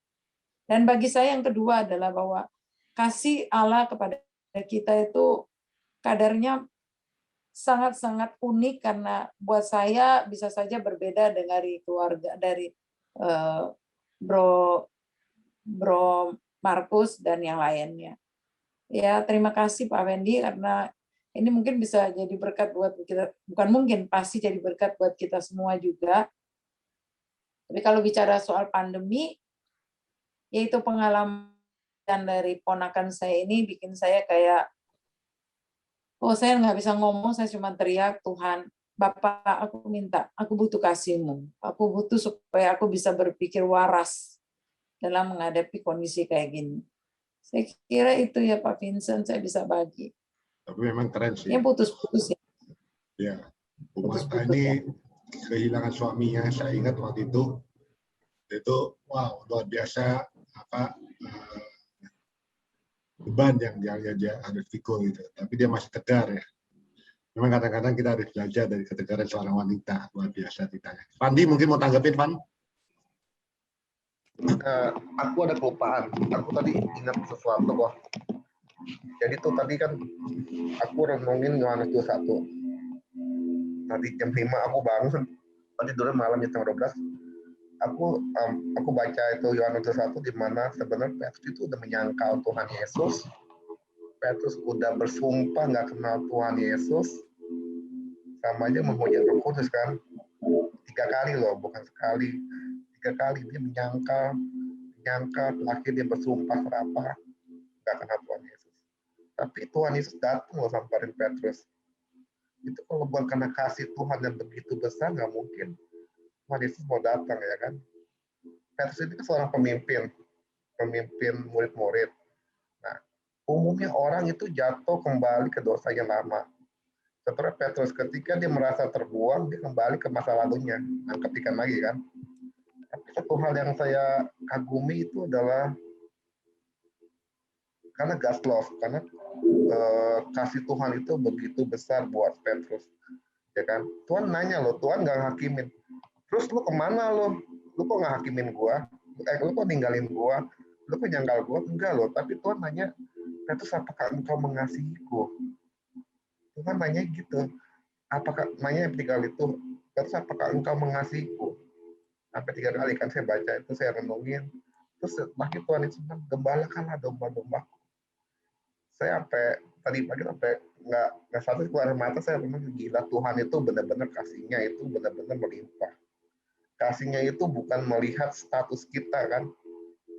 Dan bagi saya yang kedua adalah bahwa kasih Allah kepada kita itu kadarnya sangat-sangat unik, karena buat saya bisa saja berbeda dari keluarga, dari Bro Markus dan yang lainnya. Ya, terima kasih Pak Wendy, karena ini mungkin bisa jadi berkat buat kita, bukan mungkin, pasti jadi berkat buat kita semua juga. Tapi kalau bicara soal pandemi, yaitu pengalaman dari ponakan saya ini bikin saya kayak, oh saya nggak bisa ngomong, saya cuma teriak, Tuhan, Bapak, aku minta, aku butuh kasih-Mu. Aku butuh supaya aku bisa berpikir waras dalam menghadapi kondisi kayak gini. Saya kira itu ya Pak Vincent, saya bisa bagi. Tapi memang keren sih. Ya putus-putus ya. Ya, Bu Marta ini kehilangan suaminya, saya ingat waktu itu wow, luar biasa beban yang dia harus pikul gitu. Tapi dia masih tegar ya. Memang kadang-kadang kita harus belajar dari ketegaran seorang wanita, luar biasa ditanya. Pandi mungkin mau tanggapin, Pan? Aku ada kelupaan. Aku tadi ingat sesuatu kok. Jadi tuh tadi kan aku renungin Yohanes 21. Tadi jam 5 aku bangun. Tadi dulu malam jam 12. Aku baca itu Yohanes 21 di mana sebenarnya Petrus itu udah menyangkal Tuhan Yesus. Petrus udah bersumpah nggak kenal Tuhan Yesus. Sama aja menghujat Roh Kudus kan. 3 kali loh, bukan sekali. 3 kali dia menyangkal, terakhir dia bersumpah serapah nggak kenal Tuhan Yesus. Tapi Tuhan Yesus datang loh samperin Petrus. Itu kalau bukan karena kasih Tuhan yang begitu besar, nggak mungkin Tuhan Yesus mau datang ya kan. Petrus ini kan seorang pemimpin murid-murid. Nah, umumnya orang itu jatuh kembali ke dosa yang lama. Setelah Petrus ketika dia merasa terbuang, dia kembali ke masa lalunya, angkat ikan lagi kan. Tapi satu hal yang saya kagumi itu adalah karena God's love, karena kasih Tuhan itu begitu besar buat Petrus, ya kan? Tuhan nanya loh, Tuhan nggak hakimin. Terus lu kemana lo? Lu kok nggak hakimin gua? Lu kok ninggalin gua? Lu kok nyangkal gua? Enggak loh. Tapi Tuhan nanya, Petrus, apakah engkau mengasihiku? Tuhan nanya gitu. Apakah nanya yang 3 kali itu, Petrus, apakah engkau mengasihiku? Sampai 3 kali kan saya baca itu, saya renungin. Terus setelah itu Tuhan Yesus bilang, gembalakanlah domba-dombaku. Saya sampai tadi pagi sampai nggak satu keluar mata, saya memang gila, Tuhan itu benar-benar kasihnya itu benar-benar melimpah. Kasihnya itu bukan melihat status kita kan.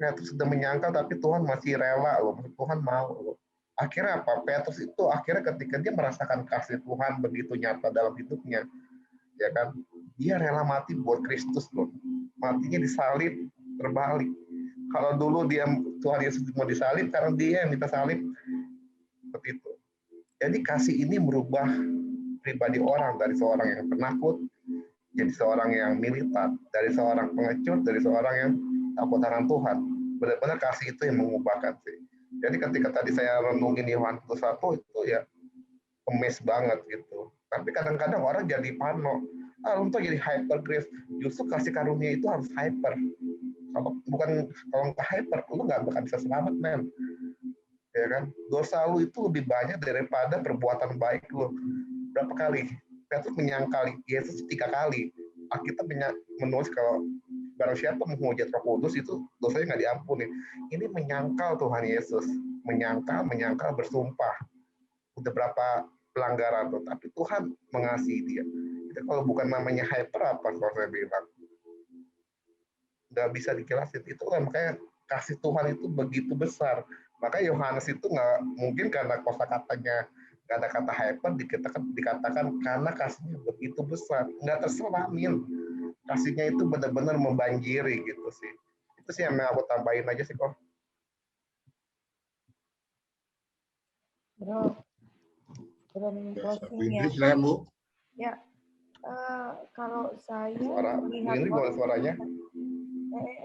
Petrus sudah menyangkal tapi Tuhan masih rela loh, Tuhan mau loh. Akhirnya apa? Petrus itu akhirnya ketika dia merasakan kasih Tuhan begitu nyata dalam hidupnya, ya kan, dia rela mati buat Kristus loh. Matinya disalib, terbalik. Kalau dulu Tuhan Yesus mau disalib, karena dia yang minta salib. Seperti itu. Jadi kasih ini merubah pribadi orang dari seorang yang penakut jadi seorang yang militan, dari seorang pengecut, dari seorang yang takut akan Tuhan. Benar-benar kasih itu yang mengubahkan sih. Jadi ketika tadi saya renungin Yohanes 1 itu ya emes banget gitu. Tapi kadang-kadang orang jadi pano. Untuk jadi hyper grace, justru kasih karunia itu harus hyper. Kalau nggak hyper, lu nggak bakal bisa selamat, men. Ya kan? Dosa lu itu lebih banyak daripada perbuatan baik lu. Berapa kali? Petrus menyangkal Yesus 3 kali. Alkitab menulis kalau barang siapa menghujat Roh Kudus itu dosanya nggak diampuni. Ini menyangkal Tuhan Yesus, menyangkal bersumpah. Udah berapa pelanggaran tuh, tapi Tuhan mengasihi dia. Itu kalau bukan namanya hyper apa kalau saya bilang. Nggak bisa dijelasin. Itu kan makanya kasih Tuhan itu begitu besar. Maka Yohanes itu nggak mungkin karena kosakatanya nggak ada kata hyper, dikatakan karena kasihnya begitu besar, nggak terselamin. Kasihnya itu benar-benar membanjiri gitu sih. Itu sih yang aku tambahin aja sih kok. Bro, belum closing ya. Silakan Bu. Ya, kalau saya melihat ini boleh suaranya.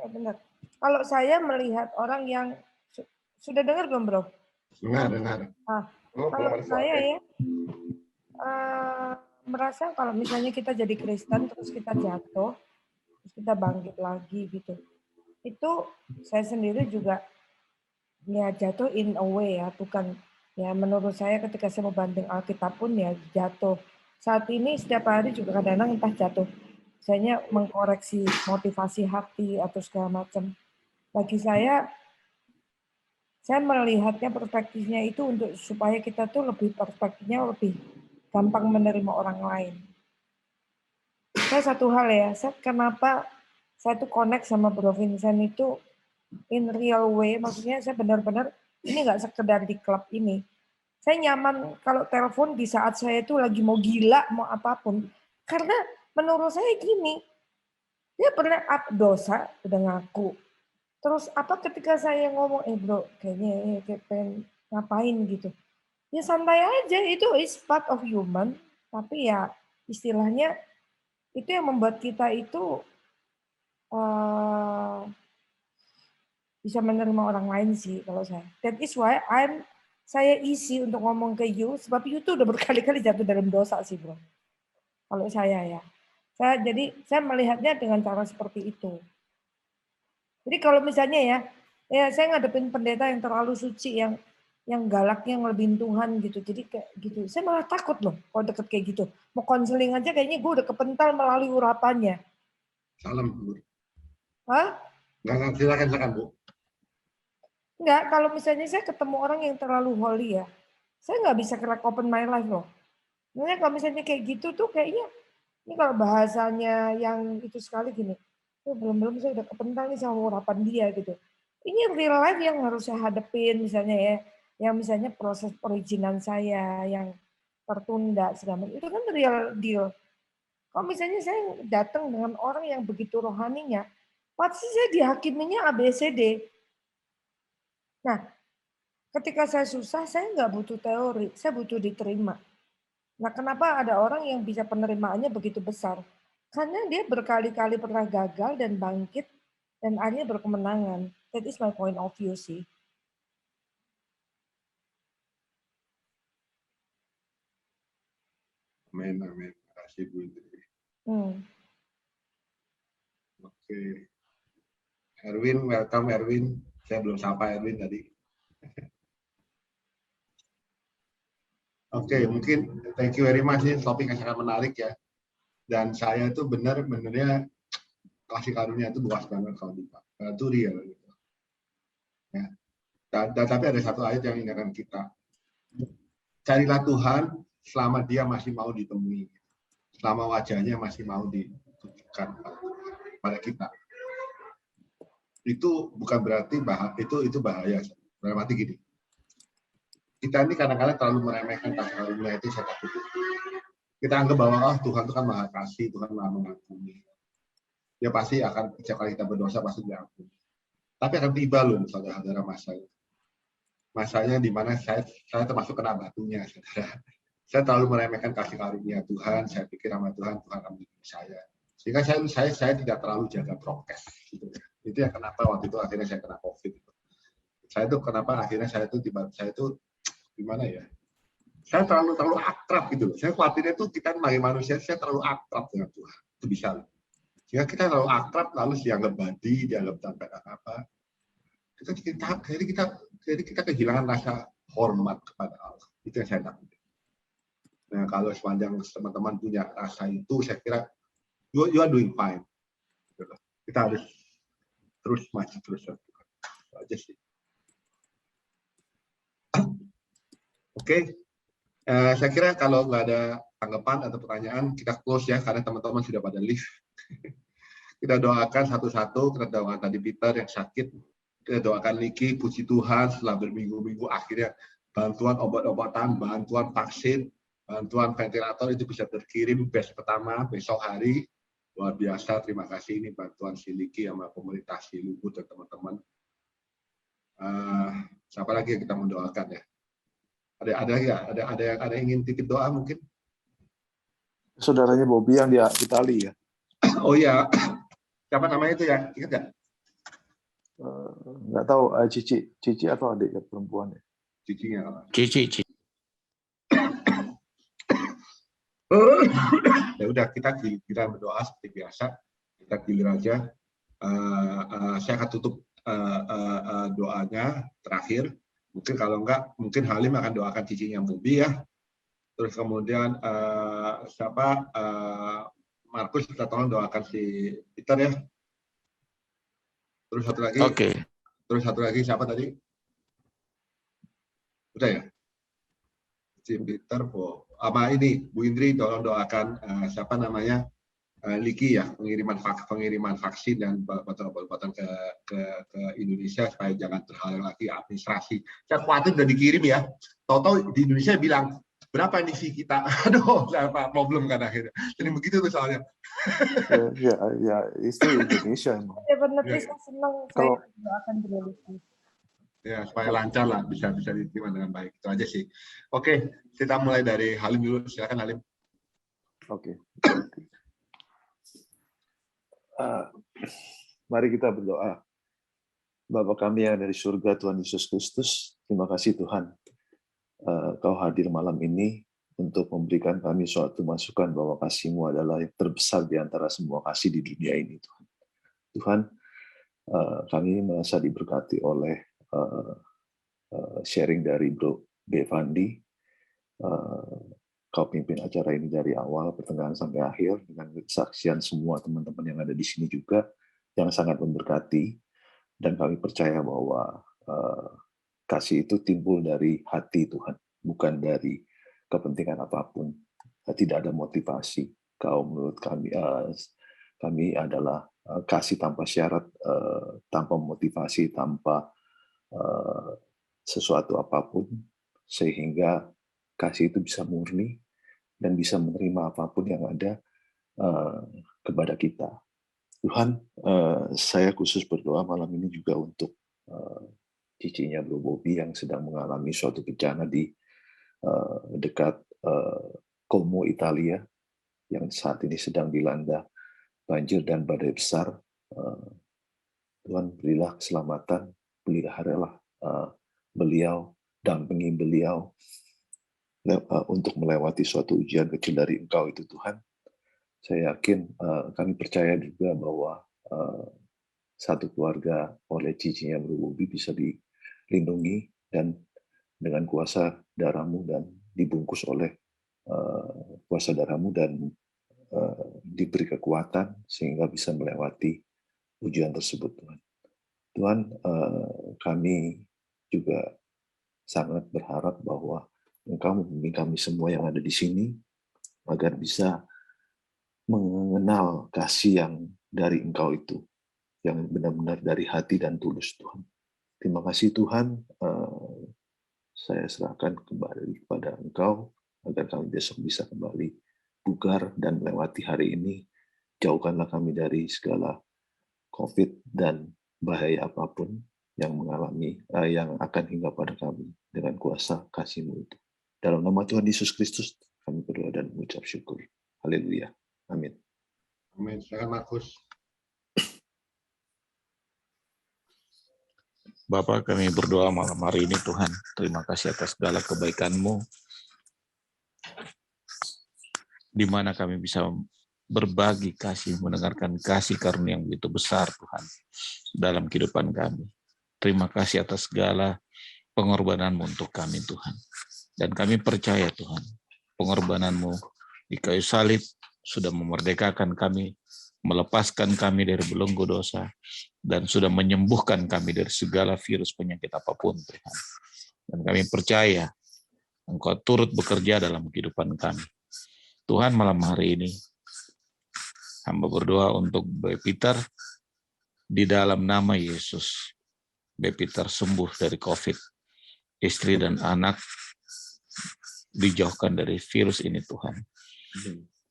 Benar. Kalau saya melihat orang yang sudah dengar belum, Bro? Dengar. Kalau saya ya merasa kalau misalnya kita jadi Kristen terus kita jatuh, terus kita bangkit lagi gitu, itu saya sendiri juga ya jatuh in a way ya, bukan Ya menurut saya ketika saya membanting Alkitab pun ya jatuh. Saat ini setiap hari juga kadang-kadang entah jatuh. Misalnya mengkoreksi motivasi hati atau segala macam. Bagi saya melihatnya perspektifnya itu untuk supaya kita tuh lebih perspektifnya lebih gampang menerima orang lain. Saya satu hal ya, kenapa saya tuh connect sama Bro Vincent itu in real way, maksudnya saya benar-benar ini nggak sekedar di klub ini. Saya nyaman kalau telepon di saat saya itu lagi mau gila, mau apapun. Karena menurut saya gini, dia pernah dosa, udah ngaku. Terus apa ketika saya ngomong, bro, kayaknya kayak pengen ngapain gitu. Ya santai aja, itu is part of human. Tapi ya istilahnya itu yang membuat kita itu bisa menerima orang lain sih kalau saya. That is why saya easy untuk ngomong ke you, sebab you tuh udah berkali-kali jatuh dalam dosa sih bro. Kalau saya ya. Jadi saya melihatnya dengan cara seperti itu. Jadi kalau misalnya ya saya ngadepin pendeta yang terlalu suci, yang galaknya ngelebihin Tuhan gitu. Jadi kayak gitu. Saya malah takut loh kalau deket kayak gitu. Mau konseling aja kayaknya gue udah kepental melalui urapannya. Salam, Bu. Hah? Nggak, silakan Bu. Enggak, kalau misalnya saya ketemu orang yang terlalu holy ya, saya nggak bisa crack open my life loh. Makanya kalau misalnya kayak gitu tuh kayaknya, ini kalau bahasanya yang itu sekali gini, belum saya udah kepental nih sama urapan dia gitu. Ini real life yang harus saya hadepin misalnya ya, yang misalnya proses perizinan saya yang tertunda segala macam, itu kan real deal. Kalau misalnya saya datang dengan orang yang begitu rohaninya, pasti saya dihakiminya ABCD. Nah, ketika saya susah, saya nggak butuh teori, saya butuh diterima. Nah, kenapa ada orang yang bisa penerimaannya begitu besar? Karena dia berkali-kali pernah gagal dan bangkit, dan akhirnya berkemenangan. That is my point of view sih. Amin. Terima kasih Bu Indri. Oke. Erwin, welcome Erwin. Saya belum sapa Erwin tadi. Oke, mungkin thank you very much. Ini topik yang sangat menarik ya. Dan saya itu benar-benarnya kasih karunia itu luas banget kalau di Pak. Itu real. Gitu. Ya. Tapi ada satu ayat yang ingatkan kita. Carilah Tuhan selama dia masih mau ditemui. Selama wajahnya masih mau ditunjukkan pada kita. Itu bukan berarti itu bahaya. Dalam arti gini. Kita ini kadang-kadang terlalu meremehkan kasih karunia itu saya takut. Kita anggap bahwa Tuhan itu kan maha kasih, Tuhan maha mengampuni. Dia pasti akan setiap kali kita berdosa pasti diampuni. Tapi akan tiba loh saudara-saudara masanya. Masanya di mana saya termasuk kena batunya, saudara. Saya terlalu meremehkan kasih karunia Tuhan. Saya pikir sama Tuhan akan melindungi saya. Sehingga saya tidak terlalu jaga prokes. Gitu. Itu yang kenapa waktu itu akhirnya saya kena COVID. Saya itu kenapa akhirnya saya itu gimana ya? Saya terlalu akrab gitu. Saya khawatirnya itu kita sebagai manusia saya terlalu akrab dengan Tuhan. Itu bisa. Sehingga kita terlalu akrab lalu dianggap badi, dianggap tanpa apa. Jadi kita kehilangan rasa hormat kepada Allah. Itu yang saya takut. Nah, kalau sepanjang teman-teman punya rasa itu, saya kira you are doing fine. Kita harus terus maju terus. Itu aja sih. Oke, saya kira kalau nggak ada tanggapan atau pertanyaan, kita close ya, karena teman-teman sudah pada live. Kita doakan satu-satu, kita doakan tadi Peter yang sakit, kita doakan Niki, puji Tuhan setelah berminggu-minggu akhirnya bantuan obat-obatan, bantuan vaksin, bantuan ventilator itu bisa terkirim batch pertama besok hari. Luar biasa, terima kasih ini bantuan si Niki sama pemerintah si Lubuk dan teman-teman. Siapa lagi yang kita mendoakan ya? Ada yang ingin titip doa mungkin? Saudaranya Bobby yang di Itali ya. Oh iya, siapa namanya itu ya? Ingat nggak? Nggak tahu, Cici atau adik perempuan ya? Cicinya. Cici. Ya udah kita berdoa seperti biasa. Kita gilir aja. Saya akan tutup doanya terakhir. Mungkin kalau enggak, mungkin Halim akan doakan cicinya Bobi ya. Terus kemudian Markus kita tolong doakan si Peter ya. Terus satu lagi. Oke. Terus satu lagi siapa tadi? Udah ya? Si Peter, sama ini Bu Indri tolong doakan siapa namanya? Liki ya, pengiriman vaksin dan obat-obatan ke Indonesia supaya jangan terhalang lagi administrasi. Saya khawatir udah dikirim ya. Tahu-tahu di Indonesia bilang berapa nih fee kita? Aduh, apa problem kan akhirnya. Jadi begitu tuh soalnya. Ya, itu Indonesia emang. Ya benar, saya senang saya doakan beliau. Ya, supaya lancar lah, bisa diterima dengan baik. Itu aja sih. Oke, kita mulai dari Halim dulu. Silakan Halim. Oke. Mari kita berdoa. Bapa kami yang dari surga, Tuhan Yesus Kristus, terima kasih Tuhan. Kau hadir malam ini untuk memberikan kami suatu masukan bahwa kasih-Mu adalah yang terbesar di antara semua kasih di dunia ini, Tuhan. Tuhan, kami merasa diberkati oleh sharing dari Bro Bevandi. Kau pimpin acara ini dari awal, pertengahan sampai akhir dengan kesaksian semua teman-teman yang ada di sini juga yang sangat memberkati, dan kami percaya bahwa kasih itu timbul dari hati Tuhan, bukan dari kepentingan apapun. Tidak ada motivasi. Kau menurut kami, kami adalah kasih tanpa syarat, tanpa motivasi, tanpa sesuatu apapun, sehingga kasih itu bisa murni dan bisa menerima apapun yang ada kepada kita. Tuhan, saya khusus berdoa malam ini juga untuk cicinya Bro Bobi yang sedang mengalami suatu bencana di dekat Como, Italia, yang saat ini sedang dilanda banjir dan badai besar. Tuhan, berilah keselamatan, peliharalah beliau, dampingi beliau untuk melewati suatu ujian kecil dari Engkau itu Tuhan. Saya yakin, kami percaya juga bahwa satu keluarga oleh cicinya Bro Bobi bisa dilindungi dan dengan kuasa darah-Mu dan dibungkus oleh kuasa darah-Mu dan diberi kekuatan sehingga bisa melewati ujian tersebut Tuhan. Tuhan, kami juga sangat berharap bahwa Engkau membimbing kami semua yang ada di sini agar bisa mengenal kasih yang dari Engkau itu, yang benar-benar dari hati dan tulus Tuhan. Terima kasih Tuhan, saya serahkan kembali kepada Engkau agar kami besok bisa kembali bugar dan melewati hari ini. Jauhkanlah kami dari segala COVID dan bahaya apapun yang yang akan hingga pada kami dengan kuasa kasih-Mu itu. Dalam nama Tuhan Yesus Kristus, kami berdoa dan mengucap syukur. Haleluya. Amin. Amin. Silakan Markus. Bapa, kami berdoa malam hari ini Tuhan. Terima kasih atas segala kebaikan-Mu, di mana kami bisa berbagi kasih, mendengarkan kasih karunia yang begitu besar Tuhan dalam kehidupan kami. Terima kasih atas segala pengorbanan-Mu untuk kami Tuhan. Dan kami percaya Tuhan, pengorbanan-Mu di kayu salib sudah memerdekakan kami, melepaskan kami dari belenggu dosa, dan sudah menyembuhkan kami dari segala virus penyakit apapun Tuhan. Dan kami percaya Engkau turut bekerja dalam kehidupan kami. Tuhan, malam hari ini hamba berdoa untuk Bapak Peter di dalam nama Yesus. Bapak Peter sembuh dari COVID, istri dan anak dijauhkan dari virus ini Tuhan.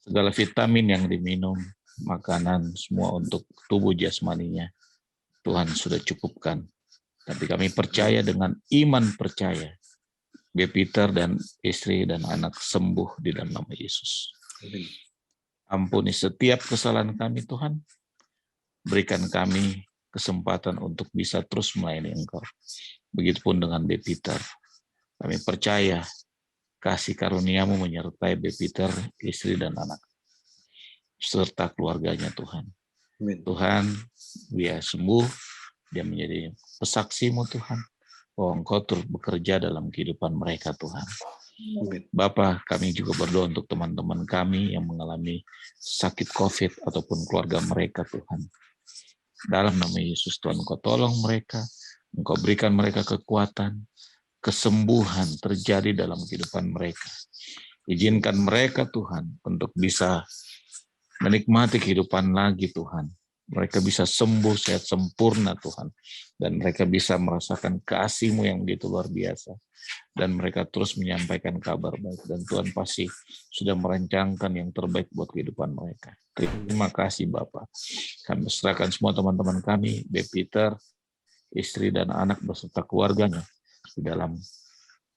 Segala vitamin yang diminum, makanan, semua untuk tubuh jasmaninya, Tuhan sudah cukupkan. Tapi kami percaya dengan iman percaya, Bapak Peter dan istri dan anak sembuh di dalam nama Yesus. Ampuni setiap kesalahan kami Tuhan, berikan kami kesempatan untuk bisa terus melayani Engkau. Begitupun dengan Bapak Peter, kami percaya kasih karunia-Mu menyertai Bapak Peter, istri dan anak, serta keluarganya Tuhan. Amin. Tuhan, dia sembuh, dia menjadi pesaksi-Mu Tuhan, bahwa Engkau terus bekerja dalam kehidupan mereka, Tuhan. Bapa, kami juga berdoa untuk teman-teman kami yang mengalami sakit COVID ataupun keluarga mereka, Tuhan. Dalam nama Yesus, Tuhan, Engkau tolong mereka, Engkau berikan mereka kekuatan, kesembuhan terjadi dalam kehidupan mereka. Izinkan mereka, Tuhan, untuk bisa menikmati kehidupan lagi, Tuhan. Mereka bisa sembuh, sehat sempurna, Tuhan. Dan mereka bisa merasakan kasih-Mu yang begitu luar biasa. Dan mereka terus menyampaikan kabar baik. Dan Tuhan pasti sudah merancangkan yang terbaik buat kehidupan mereka. Terima kasih, Bapak. Kami serahkan semua teman-teman kami, B. Peter, istri dan anak beserta keluarganya, di dalam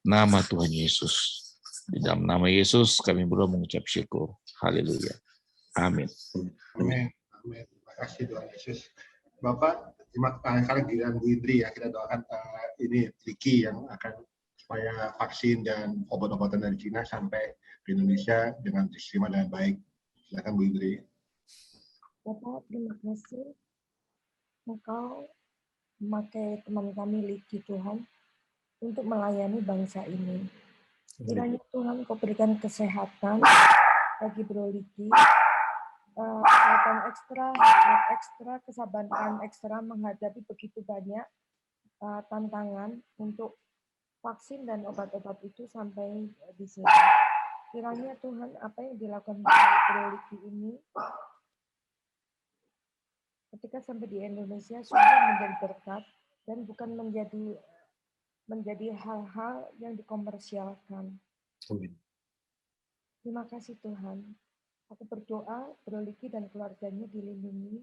nama Tuhan Yesus. Di dalam nama Yesus kami berdoa mengucap syukur. Haleluya. Amin. Amin. Amin. Terima kasih Tuhan Yesus. Bapak, terima kasih giliran Bu Indri ya, kita doakan ini Ricky yang akan supaya vaksin dan obat-obatan dari Cina sampai ke Indonesia dengan diterima dengan baik. Silakan Bu Indri. Bapak, terima kasih. Engkau memakai teman kami Ricky, Tuhan, untuk melayani bangsa ini. Kiranya Tuhan Kau berikan kesehatan bagi Bro Ricky, kesehatan ekstra, hikmat ekstra, kesabaran ekstra menghadapi begitu banyak tantangan untuk vaksin dan obat-obat itu sampai di sini. Kiranya Tuhan apa yang dilakukan Bro Ricky ini ketika sampai di Indonesia sudah menjadi berkat dan bukan menjadi hal-hal yang dikomersialkan. Amin. Terima kasih Tuhan. Aku berdoa Bro Ricky dan keluarganya dilindungi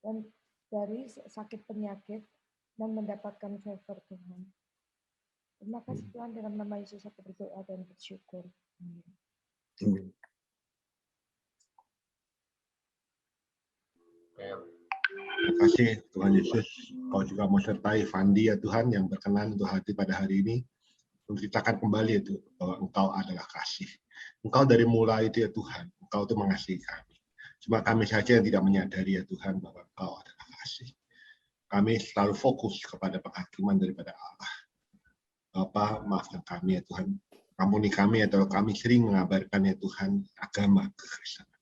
dan dari sakit penyakit dan mendapatkan favor Tuhan. Terima kasih Tuhan, dalam nama Yesus aku berdoa dan bersyukur. Amin. Amin. Terima kasih Tuhan Yesus. Kau juga mau sertai Fandi ya Tuhan yang berkenan untuk hati pada hari ini. Menceritakan kembali itu bahwa Engkau adalah kasih. Engkau dari mulai itu ya Tuhan. Engkau itu mengasihi kami. Cuma kami saja yang tidak menyadari ya Tuhan bahwa Engkau adalah kasih. Kami selalu fokus kepada penghakiman daripada Allah. Bapa, maafkan kami ya Tuhan. Ampuni kami atau kami sering mengabarkan ya Tuhan agama kekristenan.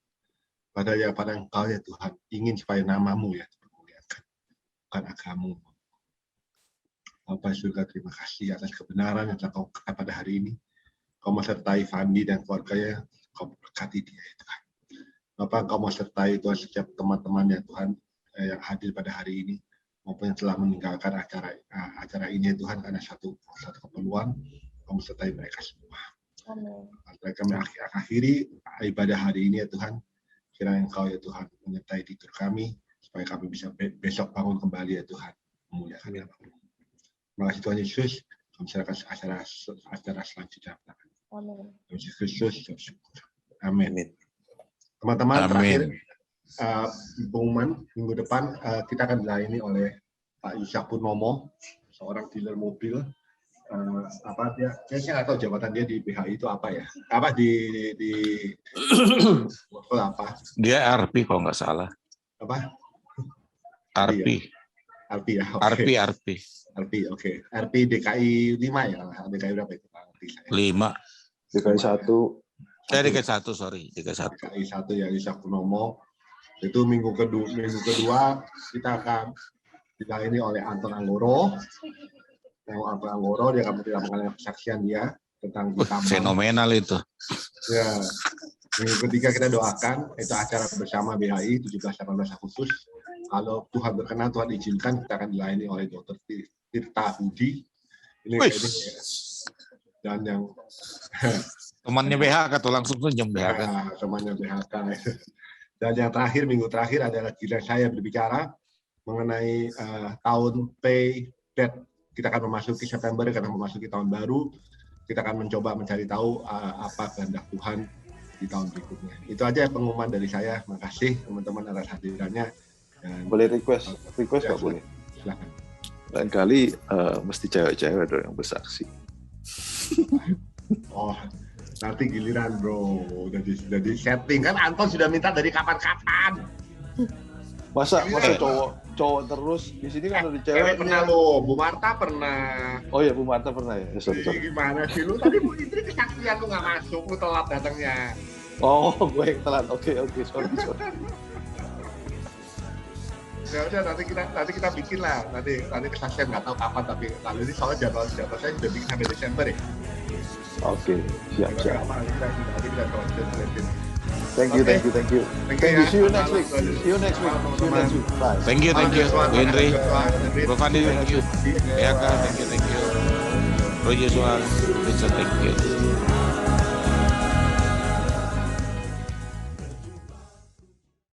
Padahal ya pada Engkau ya Tuhan ingin supaya namamu ya dipermuliakan, bukan agamamu. Bapak surga, terima kasih atas kebenaran yang telah Kau katakan pada hari ini. Kau menyertai Fandi dan keluarganya, Kau berkati dia ya Tuhan. Bapak, Kau menyertai Tuhan setiap teman-teman ya Tuhan yang hadir pada hari ini, maupun yang telah meninggalkan acara ini ya Tuhan karena satu keperluan. Kau menyertai mereka semua. Amin. Mereka mengakhiri ibadah hari ini ya Tuhan. Kiranya Engkau ya Tuhan menyertai tidur kami, supaya kami bisa besok bangun kembali ya Tuhan, memuliakan namamu. Terima kasih Tuhan Yesus, kami serahkan acara selanjutnya. Amin. Yesus Kristus, syukur. Amin. Teman-teman, terakhir pengumuman minggu depan kita akan dilayani oleh Pak Ishak Purnomo, seorang dealer mobil. Saya nggak tahu jabatan dia di BHI itu apa ya? Apa di apa? Dia RP kalau nggak salah. Apa? RP. RP ya. Okay. RP. Oke. RP DKI 5 ya. DKI berapa itu? 5. DKI 1. DKI 1, sorry. DKI 1 ya, Ishak Purnomo. Itu minggu kedua kita akan dilayani oleh Anton Anggoro. Anton Anggoro, dia akan mengenai kesaksian dia tentang fenomenal itu. Ya, minggu ketiga kita doakan, itu acara bersama BHI 17-18 Agustus. Kalau Tuhan berkenan, Tuhan izinkan, kita akan dilayani oleh Dr. Tirta Budi. Ini dan yang temannya BHK tuh langsung senyum BHK. Temannya BHK. Dan yang terakhir, minggu terakhir adalah giliran saya berbicara mengenai tahun pay debt. Kita akan memasuki September, kita akan memasuki tahun baru. Kita akan mencoba mencari tahu apa kehendak Tuhan di tahun berikutnya. Itu aja pengumuman dari saya. Terima kasih teman-teman atas hadirannya. Dan boleh request Pak, boleh? Silakan. Lain kali mesti cewek-cewek dong yang bersaksi. Oh, nanti giliran bro. Jadi setting kan Anton sudah minta dari kapan-kapan. Masa cowok terus. Di sini kan ada Cewek cewek. pernah lo, Bu Marta pernah. Oh ya, Bu Marta pernah ya. Sorry. Gimana sih lu? Tadi Bu Indri kesaksian lu nggak masuk, lu telat datangnya. Oh, gue yang telat. Oke, sorry. Ya udah nanti kita bikin lah. Nanti kesaksian nggak tahu kapan, tapi kali ini soalnya jadwal saya sudah bikin sampai Desember ya. Oke, siap. Nanti kita lanjut. Thank you. See you next week. Bye. Thank you, Bu Henry. Bro Fandi, thank you. Ya kan, thank you. Bro Joshua, Richard, thank you.